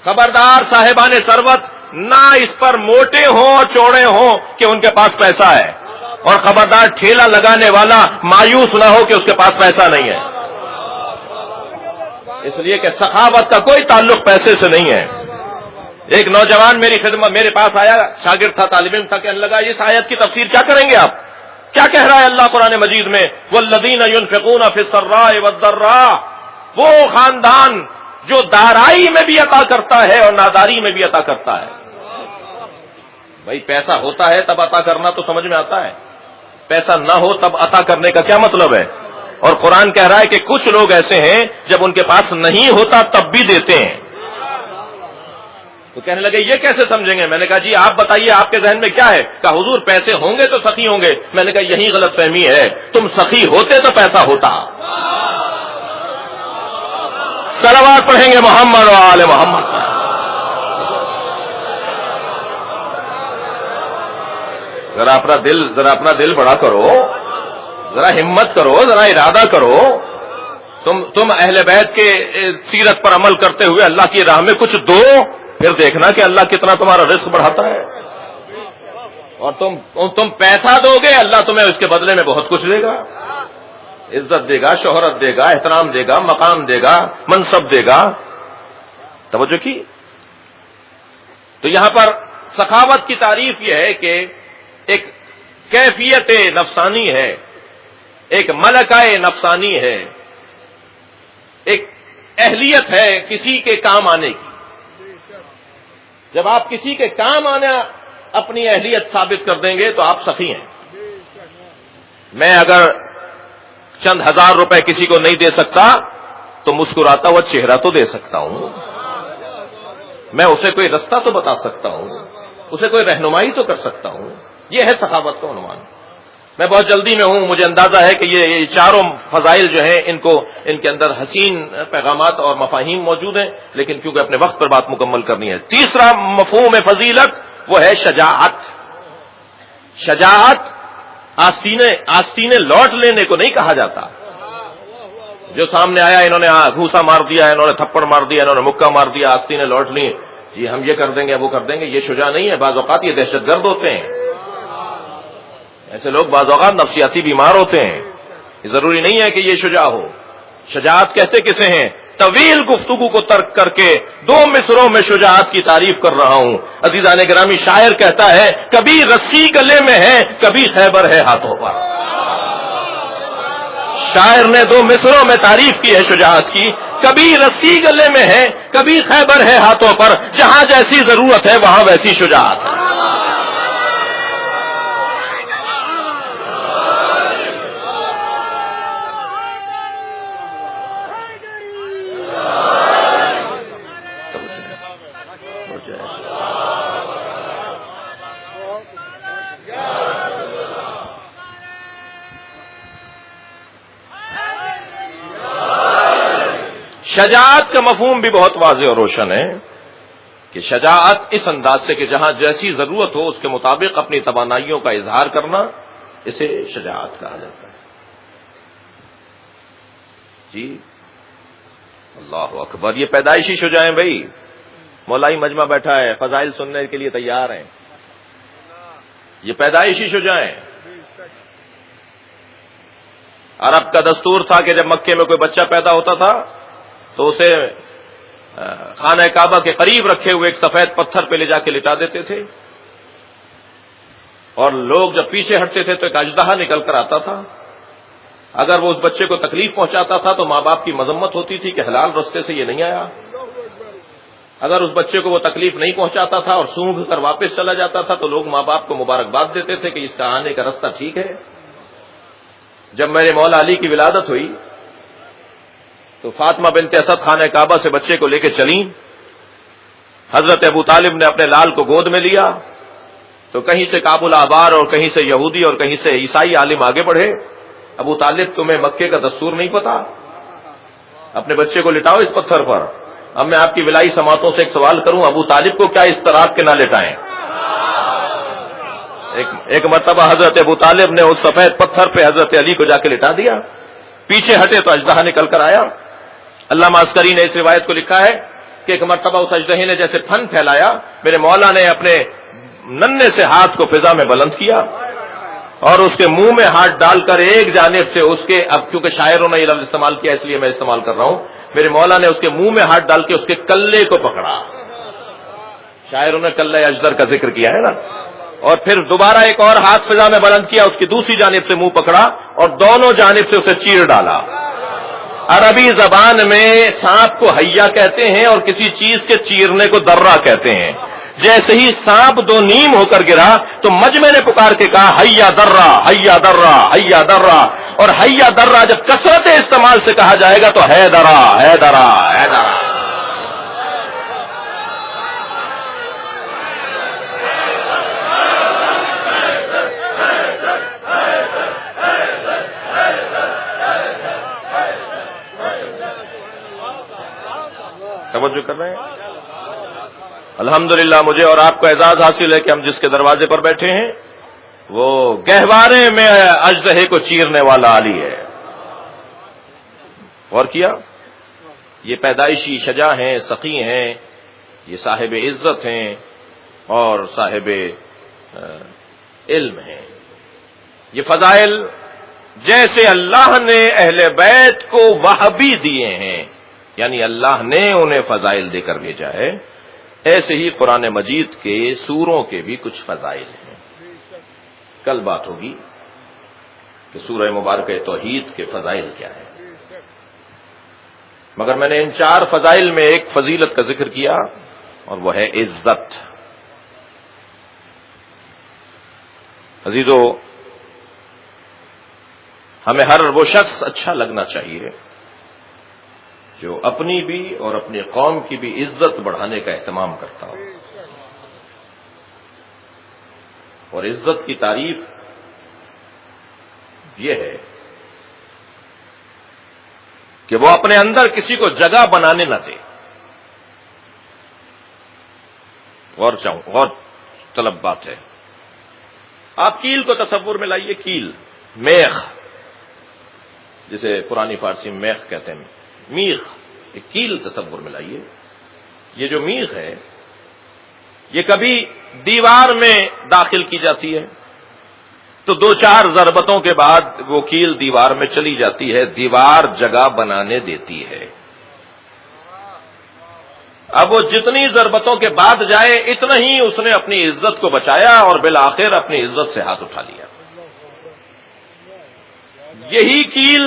خبردار صاحبان ثروت نہ اس پر موٹے ہوں اور چوڑے ہوں کہ ان کے پاس پیسہ ہے، اور خبردار ٹھیلا لگانے والا مایوس نہ ہو کہ اس کے پاس پیسہ نہیں ہے. اس لیے کہ سخاوت کا کوئی تعلق پیسے سے نہیں ہے. ایک نوجوان میری خدمت میرے پاس آیا، شاگرد تھا، طالب علم تھا، کہنے لگا اس آیت کی تفسیر کیا کریں گے آپ؟ کیا کہہ رہا ہے اللہ قرآن مجید میں؟ والذین ينفقون فی السراء والضراء، وہ خاندان جو دارائی میں بھی عطا کرتا ہے اور ناداری میں بھی عطا کرتا ہے. بھائی پیسہ ہوتا ہے تب عطا کرنا تو سمجھ میں آتا ہے، پیسہ نہ ہو تب عطا کرنے کا کیا مطلب ہے؟ اور قرآن کہہ رہا ہے کہ کچھ لوگ ایسے ہیں جب ان کے پاس نہیں ہوتا تب بھی دیتے ہیں. تو کہنے لگے یہ کیسے سمجھیں گے؟ میں نے کہا جی آپ بتائیے آپ کے ذہن میں کیا ہے؟ کہا حضور پیسے ہوں گے تو سخی ہوں گے. میں نے کہا یہی غلط فہمی ہے، تم سخی ہوتے تو پیسہ ہوتا. صلوات پڑھیں گے محمد و آل محمد. ذرا اپنا دل بڑا کرو، ذرا ہمت کرو، ذرا ارادہ کرو. تم اہل بیت کے سیرت پر عمل کرتے ہوئے اللہ کی راہ میں کچھ دو، پھر دیکھنا کہ اللہ کتنا تمہارا رزق بڑھاتا ہے. اور تم پیسہ دو گے، اللہ تمہیں اس کے بدلے میں بہت کچھ دے گا. عزت دے گا، شہرت دے گا، احترام دے گا، مقام دے گا، منصب دے گا. توجہ کی؟ تو یہاں پر سخاوت کی تعریف یہ ہے کہ ایک کیفیت نفسانی ہے، ایک ملکہ نفسانی ہے، ایک اہلیت ہے کسی کے کام آنے کی. جب آپ کسی کے کام آنا اپنی اہلیت ثابت کر دیں گے تو آپ سخی ہیں. میں اگر چند ہزار روپے کسی کو نہیں دے سکتا تو مسکراتا ہوا چہرہ تو دے سکتا ہوں، میں اسے کوئی رستہ تو بتا سکتا ہوں، اسے کوئی رہنمائی تو کر سکتا ہوں. یہ ہے سخاوت کا عنوان. میں بہت جلدی میں ہوں، مجھے اندازہ ہے کہ یہ چاروں فضائل جو ہیں ان کے اندر حسین پیغامات اور مفاہیم موجود ہیں، لیکن کیونکہ اپنے وقت پر بات مکمل کرنی ہے. تیسرا مفہوم فضیلت وہ ہے شجاعت. شجاعت آستینے لوٹ لینے کو نہیں کہا جاتا. جو سامنے آیا انہوں نے گھوسا مار دیا، انہوں نے تھپڑ مار دیا، انہوں نے مکہ مار دیا، آستینے لوٹ لی، جی ہم یہ کر دیں گے وہ کر دیں گے، یہ شجاع نہیں ہے. بعض اوقات یہ دہشت گرد ہوتے ہیں. ایسے لوگ بعض اوقات نفسیاتی بیمار ہوتے ہیں. یہ ضروری نہیں ہے کہ یہ شجاع ہو. شجاعت کہتے کسے ہیں؟ طویل گفتگو کو ترک کر کے 2 مصروں میں شجاعت کی تعریف کر رہا ہوں. عزیزان گرامی، شاعر کہتا ہے کبھی رسی گلے میں ہے، کبھی خیبر ہے ہاتھوں پر. شاعر نے 2 مصروں میں تعریف کی ہے شجاعت کی. کبھی رسی گلے میں ہے، کبھی خیبر ہے ہاتھوں پر. جہاں جیسی ضرورت ہے وہاں ویسی شجاعت ہے. شجاعت کا مفہوم بھی بہت واضح اور روشن ہے کہ شجاعت اس انداز سے کہ جہاں جیسی ضرورت ہو اس کے مطابق اپنی توانائیوں کا اظہار کرنا، اسے شجاعت کہا جاتا ہے. جی اللہ اکبر، یہ پیدائشی شجاع ہیں بھائی. مولائی مجمع بیٹھا ہے، فضائل سننے کے لیے تیار ہیں. یہ پیدائشی شجاع ہیں. عرب کا دستور تھا کہ جب مکے میں کوئی بچہ پیدا ہوتا تھا تو اسے خانہ کعبہ کے قریب رکھے ہوئے ایک سفید پتھر پہ لے جا کے لٹا دیتے تھے، اور لوگ جب پیچھے ہٹتے تھے تو ایک اژدہا نکل کر آتا تھا. اگر وہ اس بچے کو تکلیف پہنچاتا تھا تو ماں باپ کی مذمت ہوتی تھی کہ حلال رستے سے یہ نہیں آیا. اگر اس بچے کو وہ تکلیف نہیں پہنچاتا تھا اور سونگھ کر واپس چلا جاتا تھا تو لوگ ماں باپ کو مبارکباد دیتے تھے کہ اس کا آنے کا رستہ ٹھیک ہے. جب میرے مولا علی کی ولادت ہوئی تو فاطمہ بنت اسد خانہ کعبہ سے بچے کو لے کے چلیں. حضرت ابو طالب نے اپنے لال کو گود میں لیا تو کہیں سے کابل آبار اور کہیں سے یہودی اور کہیں سے عیسائی عالم آگے بڑھے. ابو طالب تمہیں مکے کا دستور نہیں پتا؟ اپنے بچے کو لٹاؤ اس پتھر پر. اب میں آپ کی ولائی سماعتوں سے ایک سوال کروں، ابو طالب کو کیا اس طرح کے نہ لٹائیں؟ ایک مرتبہ حضرت ابو طالب نے اس سفید پتھر پہ حضرت علی کو جا کے لٹا دیا. پیچھے ہٹے تو اژدہا نکل کر آیا. علامہ عسکری نے اس روایت کو لکھا ہے کہ ایک مرتبہ اس اژدہے نے جیسے پھن پھیلایا، میرے مولا نے اپنے ننھے سے ہاتھ کو فضا میں بلند کیا اور اس کے منہ میں ہاتھ ڈال کر ایک جانب سے اس کے، اب کیونکہ شاعروں نے یہ لفظ استعمال کیا اس لیے میں استعمال کر رہا ہوں، میرے مولا نے اس کے منہ میں ہاتھ ڈال کے اس کے کلے کو پکڑا. شاعروں نے کلے اجدر کا ذکر کیا ہے نا. اور پھر دوبارہ ایک اور ہاتھ فضا میں بلند کیا، اس کی دوسری جانب سے منہ پکڑا اور دونوں جانب سے اسے چیر ڈالا. عربی زبان میں سانپ کو حیا کہتے ہیں اور کسی چیز کے چیرنے کو درہ کہتے ہیں. جیسے ہی سانپ دو نیم ہو کر گرا تو مجمع نے پکار کے کہا حیا درہ حیا درہ حیا درہ. اور حیا درہ جب کثرت استعمال سے کہا جائے گا تو ہے درہ ہے درہ ہے درہ. توجہ کر رہے ہیں؟ الحمدللہ مجھے اور آپ کو اعزاز حاصل ہے کہ ہم جس کے دروازے پر بیٹھے ہیں وہ گہوارے میں اژدہے کو چیرنے والا علی ہے. اور کیا، یہ پیدائشی شجاع ہیں، سخی ہیں، یہ صاحب عزت ہیں اور صاحب علم ہیں. یہ فضائل جیسے اللہ نے اہل بیت کو وہبی دیے ہیں، یعنی اللہ نے انہیں فضائل دے کر بھیجا ہے، ایسے ہی قرآن مجید کے سوروں کے بھی کچھ فضائل ہیں. کل بات ہوگی کہ سورہ مبارکہ توحید کے فضائل کیا ہیں، مگر میں نے ان 4 فضائل میں ایک فضیلت کا ذکر کیا اور وہ ہے عزت. عزیزو، ہمیں ہر وہ شخص اچھا لگنا چاہیے جو اپنی بھی اور اپنی قوم کی بھی عزت بڑھانے کا اہتمام کرتا ہو. اور عزت کی تعریف یہ ہے کہ وہ اپنے اندر کسی کو جگہ بنانے نہ دے. اور طلب بات ہے، آپ کیل کو تصور میں لائیے. کیل، میخ، جسے پرانی فارسی میں میخ کہتے ہیں، میخ، ایک کیل تصور میں لائیے. یہ جو میخ ہے یہ کبھی دیوار میں داخل کی جاتی ہے تو 2-4 ضربتوں کے بعد وہ کیل دیوار میں چلی جاتی ہے، دیوار جگہ بنانے دیتی ہے. اب وہ جتنی ضربتوں کے بعد جائے اتنا ہی اس نے اپنی عزت کو بچایا اور بالآخر اپنی عزت سے ہاتھ اٹھا لیا. یہی کیل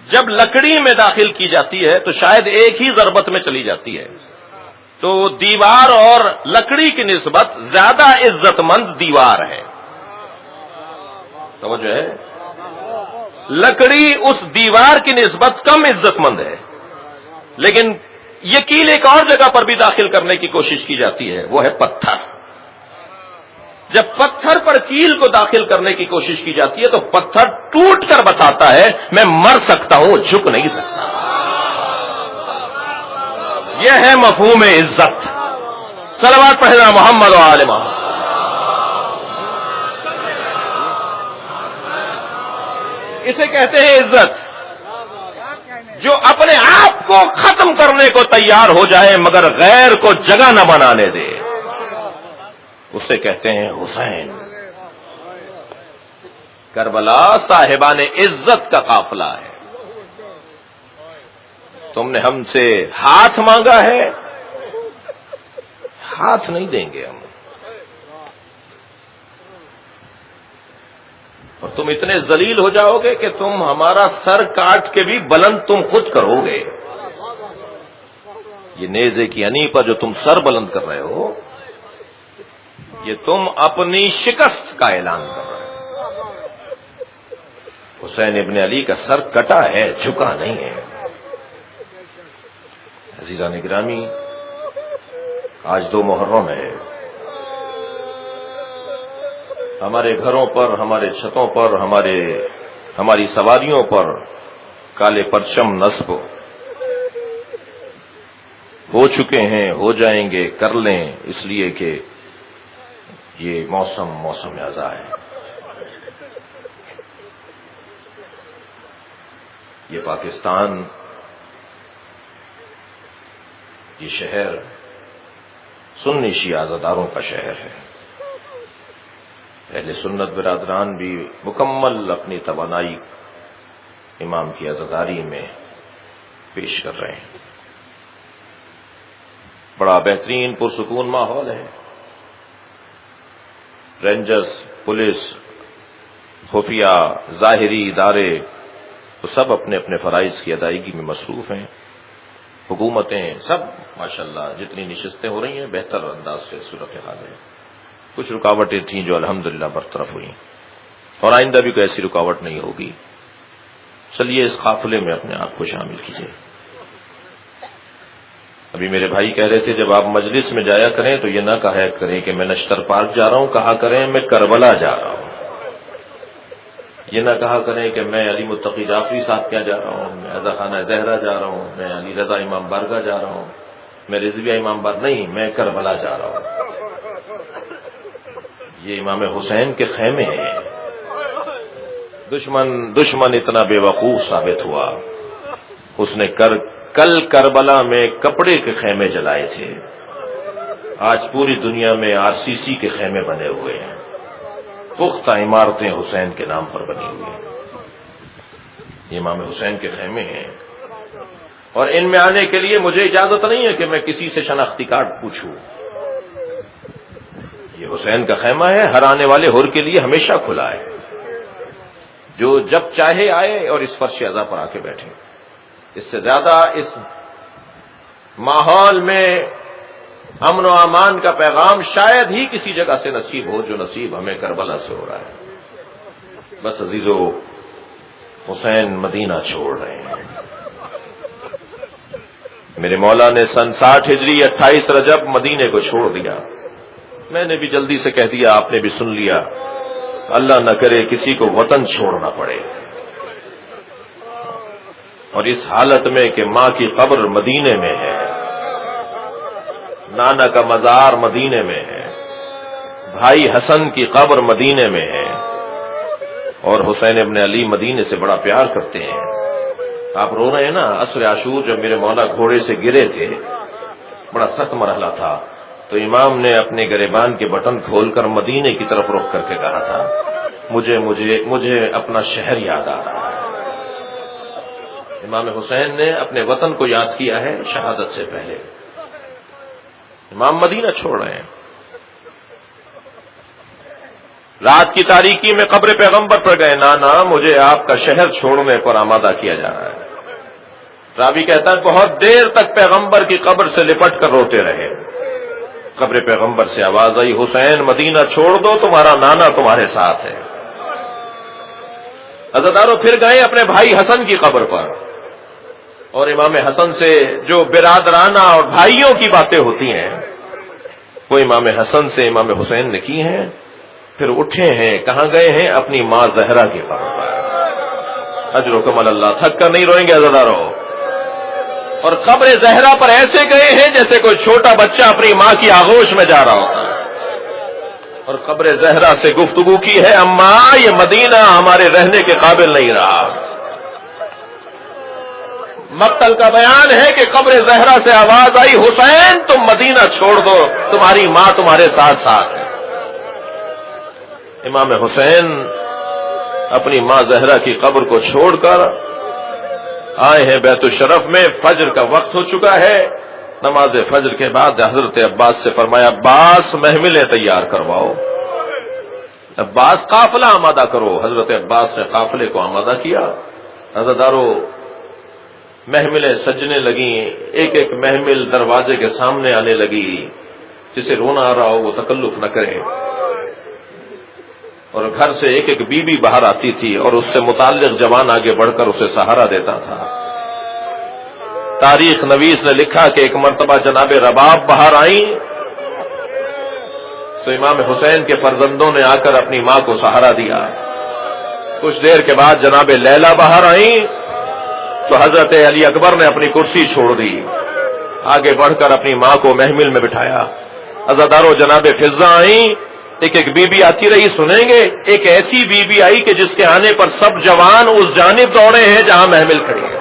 جب لکڑی میں داخل کی جاتی ہے تو شاید ایک ہی ضربت میں چلی جاتی ہے، تو دیوار اور لکڑی کی نسبت زیادہ عزت مند دیوار ہے. توجہ ہے، لکڑی اس دیوار کی نسبت کم عزت مند ہے. لیکن یہ کیل ایک اور جگہ پر بھی داخل کرنے کی کوشش کی جاتی ہے، وہ ہے پتھر. جب پتھر پر کیل کو داخل کرنے کی کوشش کی جاتی ہے تو پتھر ٹوٹ کر بتاتا ہے میں مر سکتا ہوں، جھک نہیں سکتا. یہ ہے مفہوم عزت. صلوات پڑھنا محمد و آل محمد. اسے کہتے ہیں عزت. جو اپنے آپ کو ختم کرنے کو تیار ہو جائے مگر غیر کو جگہ نہ بنانے دے، اسے کہتے ہیں حسین. کربلا صاحبان عزت کا قافلہ ہے. تم نے ہم سے ہاتھ مانگا ہے، ہاتھ نہیں دیں گے ہم. اور تم اتنے ذلیل ہو جاؤ گے کہ تم ہمارا سر کاٹ کے بھی بلند تم خود کرو گے. یہ نیزے کی انی پر جو تم سر بلند کر رہے ہو، یہ تم اپنی شکست کا اعلان کر رہے ہو. حسین ابن علی کا سر کٹا ہے، جھکا نہیں ہے. عزیزان گرامی، آج 2 محرم ہے. ہمارے گھروں پر، ہمارے چھتوں پر، ہماری سواریوں پر کالے پرچم نصب ہو چکے ہیں، ہو جائیں گے. کر لیں، اس لیے کہ یہ موسم عزا ہے. یہ پاکستان، یہ شہر سنی شیعہ عزاداروں کا شہر ہے۔ اہل سنت برادران بھی مکمل اپنی توانائی امام کی عزاداری میں پیش کر رہے ہیں۔ بڑا بہترین پرسکون ماحول ہے۔ رینجرز، پولیس، خفیہ، ظاہری ادارے وہ سب اپنے اپنے فرائض کی ادائیگی میں مصروف ہیں۔ حکومتیں سب ماشاءاللہ جتنی نشستیں ہو رہی ہیں بہتر انداز سے صورتحال ہے۔ کچھ رکاوٹیں تھیں جو الحمدللہ برطرف ہوئیں، اور آئندہ بھی کوئی ایسی رکاوٹ نہیں ہوگی۔ چلیے اس قافلے میں اپنے آپ کو شامل کیجیے۔ ابھی میرے بھائی کہہ رہے تھے جب آپ مجلس میں جایا کریں تو یہ نہ کہا کریں کہ میں نشتر پارک جا رہا ہوں، کہا کریں میں کربلا جا رہا ہوں۔ یہ نہ کہا کریں کہ میں علی متقی جعفری صاحب کیا جا رہا ہوں، میں عزا خانہ زہرا جا رہا ہوں، میں علی رضا امام بارگاہ جا رہا ہوں، میں رضویہ امام بار نہیں، میں کربلا جا رہا ہوں۔ یہ امام حسین کے خیمے ہیں۔ دشمن اتنا بے وقوف ثابت ہوا، اس نے کل کربلا میں کپڑے کے خیمے جلائے تھے، آج پوری دنیا میں RCC کے خیمے بنے ہوئے ہیں، پختہ عمارتیں حسین کے نام پر بنی ہوئی ہیں۔ یہ امام حسین کے خیمے ہیں، اور ان میں آنے کے لیے مجھے اجازت نہیں ہے کہ میں کسی سے شناختی کارڈ پوچھوں۔ یہ حسین کا خیمہ ہے، ہر آنے والے حر کے لیے ہمیشہ کھلا ہے، جو جب چاہے آئے اور اس فرش عزا پر آ کے بیٹھے۔ اس سے زیادہ اس ماحول میں امن و امان کا پیغام شاید ہی کسی جگہ سے نصیب ہو جو نصیب ہمیں کربلا سے ہو رہا ہے۔ بس عزیزو، حسین مدینہ چھوڑ رہے ہیں۔ میرے مولا نے سن 60 ہجری 28 رجب مدینے کو چھوڑ دیا۔ میں نے بھی جلدی سے کہہ دیا، آپ نے بھی سن لیا، اللہ نہ کرے کسی کو وطن چھوڑنا پڑے، اور اس حالت میں کہ ماں کی قبر مدینے میں ہے، نانا کا مزار مدینے میں ہے، بھائی حسن کی قبر مدینے میں ہے، اور حسین ابن علی مدینے سے بڑا پیار کرتے ہیں۔ آپ رو رہے ہیں نا، عصر عاشور جب میرے مولا گھوڑے سے گرے تھے، بڑا سخت مرحلہ تھا، تو امام نے اپنے گریبان کے بٹن کھول کر مدینے کی طرف رخ کر کے کہا تھا، مجھے اپنا شہر یاد آ رہا ہے۔ امام حسین نے اپنے وطن کو یاد کیا ہے شہادت سے پہلے۔ امام مدینہ چھوڑ رہے ہیں۔ رات کی تاریکی میں قبر پیغمبر پر گئے، نانا مجھے آپ کا شہر چھوڑنے پر آمادہ کیا جا رہا ہے۔ راوی کہتا ہے بہت دیر تک پیغمبر کی قبر سے لپٹ کر روتے رہے۔ قبر پیغمبر سے آواز آئی، حسین مدینہ چھوڑ دو، تمہارا نانا تمہارے ساتھ ہے۔ عزادارو پھر گئے اپنے بھائی حسن کی قبر پر، اور امام حسن سے جو برادرانہ اور بھائیوں کی باتیں ہوتی ہیں وہ امام حسن سے امام حسین نے کی ہیں۔ پھر اٹھے ہیں، کہاں گئے ہیں؟ اپنی ماں زہرا کی قبر پر۔ اجر و کمل اللہ، تھک کر نہیں روئیں گے عزادارو، اور قبر زہرا پر ایسے گئے ہیں جیسے کوئی چھوٹا بچہ اپنی ماں کی آغوش میں جا رہا ہوتا ہے، اور قبر زہرا سے گفتگو کی ہے، اماں یہ مدینہ ہمارے رہنے کے قابل نہیں رہا۔ مقتل کا بیان ہے کہ قبر زہرا سے آواز آئی، حسین تم مدینہ چھوڑ دو، تمہاری ماں تمہارے ساتھ ساتھ ہے۔ امام حسین اپنی ماں زہرا کی قبر کو چھوڑ کر آئے ہیں بیت الشرف میں۔ فجر کا وقت ہو چکا ہے، نماز فجر کے بعد حضرت عباس سے فرمایا، عباس محملیں تیار کرواؤ، عباس قافلہ آمادہ کرو۔ حضرت عباس نے قافلے کو آمادہ کیا۔ عزادارو محملیں سجنے لگیں، ایک ایک محمل دروازے کے سامنے آنے لگی، جسے رونا آ رہا ہو وہ تکلف نہ کرے، اور گھر سے ایک ایک بی بی باہر آتی تھی، اور اس سے متعلق جوان آگے بڑھ کر اسے سہارا دیتا تھا۔ تاریخ نویس نے لکھا کہ ایک مرتبہ جناب رباب باہر آئیں تو امام حسین کے فرزندوں نے آ کر اپنی ماں کو سہارا دیا۔ کچھ دیر کے بعد جناب لیلا باہر آئیں تو حضرت علی اکبر نے اپنی کرسی چھوڑ دی، آگے بڑھ کر اپنی ماں کو محمل میں بٹھایا۔ عزادارو جناب فضہ آئیں ایک ایک بیوی آتی رہی، سنیں گے ایک ایسی بیوی آئی کہ جس کے آنے پر سب جوان اس جانب دوڑے ہیں جہاں محمل کھڑی ہے،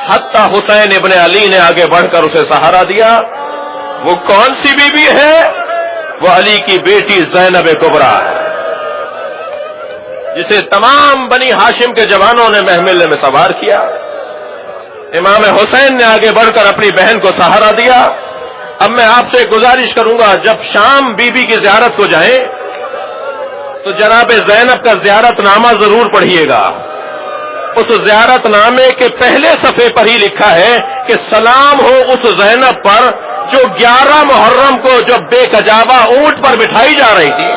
حتیٰ حسین ابن علی نے آگے بڑھ کر اسے سہارا دیا۔ وہ کون سی بیوی ہے؟ وہ علی کی بیٹی زینب کبریٰ ہے، جسے تمام بنی ہاشم کے جوانوں نے محمل میں سوار کیا۔ امام حسین نے آگے بڑھ کر اپنی بہن کو سہارا دیا۔ اب میں آپ سے گزارش کروں گا، جب شام بی بی کی زیارت کو جائیں تو جناب زینب کا زیارت نامہ ضرور پڑھیے گا۔ اس زیارت نامے کے پہلے صفحے پر ہی لکھا ہے کہ سلام ہو اس زینب پر جو 11 محرم کو جب بے کجاوا اونٹ پر بٹھائی جا رہی تھی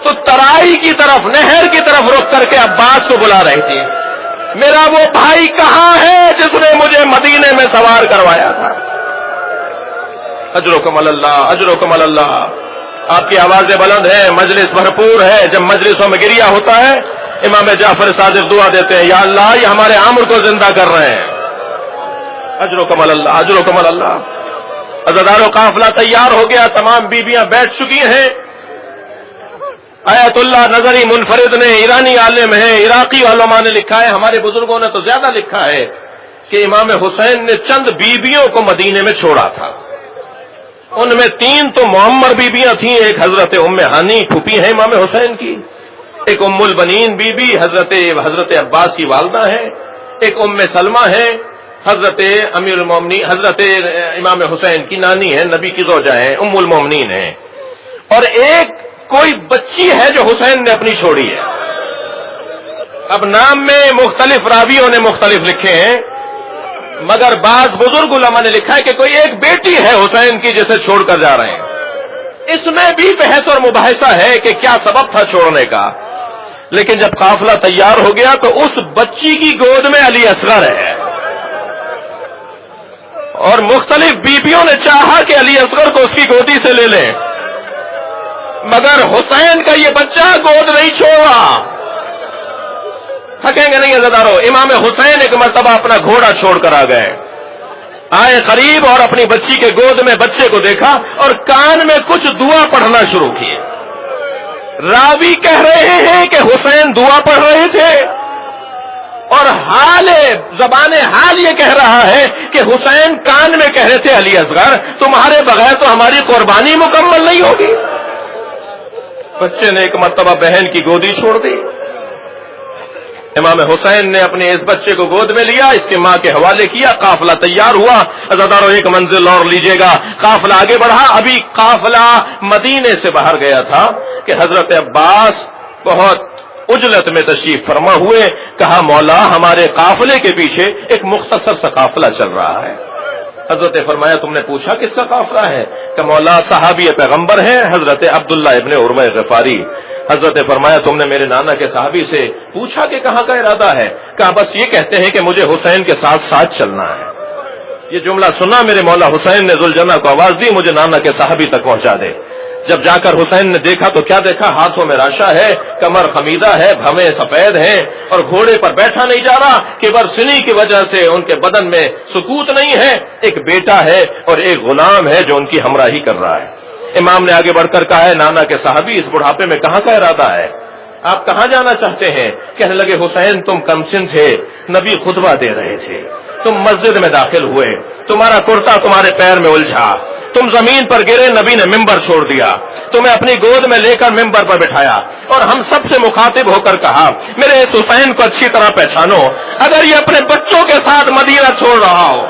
تو ترائی کی طرف، نہر کی طرف رخ کر کے عباس کو بلا رہی تھی، میرا وہ بھائی کہاں ہے جس نے مجھے مدینے میں سوار کروایا تھا؟ اجرکم اللہ، اجرکم اللہ۔ آپ کی آوازیں بلند ہیں، مجلس بھرپور ہے۔ جب مجلسوں میں گریا ہوتا ہے امام جعفر صادق دعا دیتے ہیں، یا اللہ یہ ہمارے عامر کو زندہ کر رہے ہیں۔ اجرکم اللہ، اجرکم اللہ۔ عزادارو قافلہ تیار ہو گیا، تمام بیویاں بیٹھ چکی ہیں۔ آیت اللہ نظری منفرد نے، ایرانی عالم ہیں، عراقی علماء نے لکھا ہے، ہمارے بزرگوں نے تو زیادہ لکھا ہے کہ امام حسین نے چند بیویوں کو مدینے میں چھوڑا تھا۔ ان میں 3 تو معمر بیویاں تھیں، ایک حضرت ام ہانی پھوپھی ہیں امام حسین کی، ایک ام البنین بی بی حضرت عباس کی والدہ ہیں، ایک ام سلمہ ہے حضرت امیر المومنین حضرت امام حسین کی نانی ہے، نبی کی زوجہ ہیں، ام المومنین ہیں، اور ایک کوئی بچی ہے جو حسین نے اپنی چھوڑی ہے۔ اب نام میں مختلف راویوں نے مختلف لکھے ہیں، مگر بعض بزرگ علماء نے لکھا ہے کہ کوئی ایک بیٹی ہے حسین کی جسے چھوڑ کر جا رہے ہیں۔ اس میں بھی بحث اور مباحثہ ہے کہ کیا سبب تھا چھوڑنے کا، لیکن جب قافلہ تیار ہو گیا تو اس بچی کی گود میں علی اصغر ہے، اور مختلف بیویوں نے چاہا کہ علی اصغر کو اس کی گودی سے لے لیں، مگر حسین کا یہ بچہ گود نہیں چھوڑا۔ تھکیں گے نہیں عزادارو، امام حسین ایک مرتبہ اپنا گھوڑا چھوڑ کر آ گئے، آئے قریب اور اپنی بچی کے گود میں بچے کو دیکھا اور کان میں کچھ دعا پڑھنا شروع کیے۔ راوی کہہ رہے ہیں کہ حسین دعا پڑھ رہے تھے، اور زبان حال یہ کہہ رہا ہے کہ حسین کان میں کہہ رہے تھے، علی اصغر تمہارے بغیر تو ہماری قربانی مکمل نہیں ہوگی۔ بچے نے ایک مرتبہ بہن کی گودی چھوڑ دی۔ امام حسین نے اپنے اس بچے کو گود میں لیا، اس کے ماں کے حوالے کیا، قافلہ تیار ہوا۔ عزادارو ایک منزل اور لیجئے گا، قافلہ آگے بڑھا۔ ابھی قافلہ مدینے سے باہر گیا تھا کہ حضرت عباس بہت عجلت میں تشریف فرما ہوئے، کہا مولا ہمارے قافلے کے پیچھے ایک مختصر سا قافلہ چل رہا ہے۔ حضرت نے فرمایا تم نے پوچھا کس کا قافلہ ہے؟ کہ مولا صحابی پیغمبر ہیں حضرت عبداللہ ابن عرمہ غفاری۔ حضرت نے فرمایا تم نے میرے نانا کے صحابی سے پوچھا کہ کہاں کا ارادہ ہے؟ کہا بس یہ کہتے ہیں کہ مجھے حسین کے ساتھ ساتھ چلنا ہے۔ یہ جملہ سنا میرے مولا حسین نے ذوالجنہ کو آواز دی مجھے نانا کے صحابی تک پہنچا دے۔ جب جا کر حسین نے دیکھا تو کیا دیکھا؟ ہاتھوں میں راشا ہے، کمر خمیدہ ہے، بھویں سفید ہیں، اور گھوڑے پر بیٹھا نہیں جا رہا، کبر سنی کی وجہ سے ان کے بدن میں سکوت نہیں ہے۔ ایک بیٹا ہے اور ایک غلام ہے جو ان کی ہمراہی کر رہا ہے۔ امام نے آگے بڑھ کر کہا ہے نانا کے صحابی اس بڑھاپے میں کہاں کا ارادہ ہے؟ آپ کہاں جانا چاہتے ہیں؟ کہنے لگے حسین تم کمسن تھے، نبی خطبہ دے رہے تھے، تم مسجد میں داخل ہوئے، تمہارا کرتا تمہارے پیر میں الجھا، تم زمین پر گرے، نبی نے ممبر چھوڑ دیا، تمہیں اپنی گود میں لے کر ممبر پر بٹھایا اور ہم سب سے مخاطب ہو کر کہا میرے اس حسین کو اچھی طرح پہچانو، اگر یہ اپنے بچوں کے ساتھ مدینہ چھوڑ رہا ہو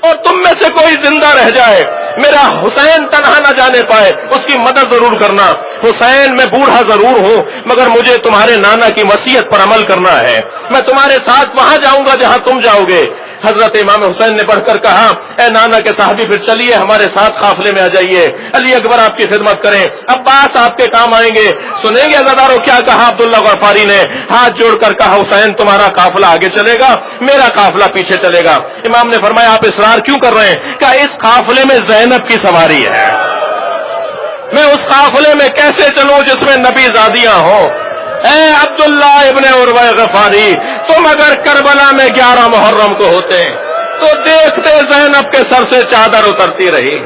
اور تم میں سے کوئی زندہ رہ جائے، میرا حسین تنہا نہ جانے پائے، اس کی مدد ضرور کرنا۔ حسین میں بوڑھا ضرور ہوں مگر مجھے تمہارے نانا کی وصیت پر عمل کرنا ہے، میں تمہارے ساتھ وہاں جاؤں گا جہاں تم جاؤ گے۔ حضرت امام حسین نے بڑھ کر کہا اے نانا کے صحابی پھر چلیے ہمارے ساتھ قافلے میں آ جائیے، علی اکبر آپ کی خدمت کریں، عباس آپ کے کام آئیں گے۔ سنیں گے عزادارو کیا کہا عبداللہ غفاری نے؟ ہاتھ جوڑ کر کہا حسین تمہارا قافلہ آگے چلے گا، میرا قافلہ پیچھے چلے گا۔ امام نے فرمایا آپ اصرار کیوں کر رہے ہیں؟ کہ اس قافلے میں زینب کی سواری ہے، میں اس قافلے میں کیسے چلوں جس میں نبی زادیاں ہوں؟ اے عبداللہ ابن عروہ غفاری تم اگر کربلا میں 11 محرم کو ہوتے تو دیکھتے زینب کے سر سے چادر اترتی رہی،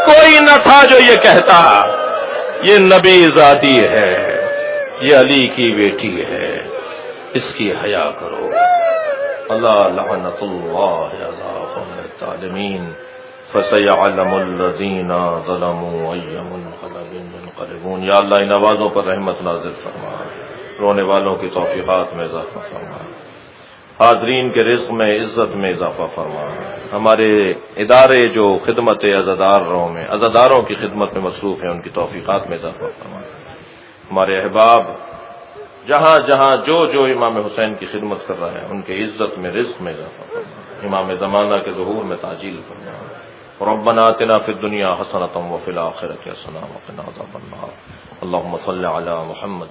کوئی نہ تھا جو یہ کہتا یہ نبی ذاتی ہے، یہ علی کی بیٹی ہے، اس کی حیا کرو۔ اللہ لعنت اللہ علی الظالمین فسيعلم الذين ظلموا أي منقلب ينقلبون۔ یا اللہ ان آوازوں پر رحمت نازل فرما، رونے والوں کی توفیقات میں اضافہ فرما، حاضرین کے رزق میں عزت میں اضافہ فرما، ہمارے ادارے جو خدمت عزاداروں کی خدمت میں مصروف ہیں ان کی توفیقات میں اضافہ فرما، ہمارے احباب جہاں جہاں جو امام حسین کی خدمت کر رہا ہے ان کے عزت میں رزق میں اضافہ فرما، امام زمانہ کے ظہور میں تعجیل فرما۔ ربنا آتنا فی الدنیا حسنۃ وفی الآخرۃ حسنۃ وقنا عذاب النار۔ اللهم صل علی محمد۔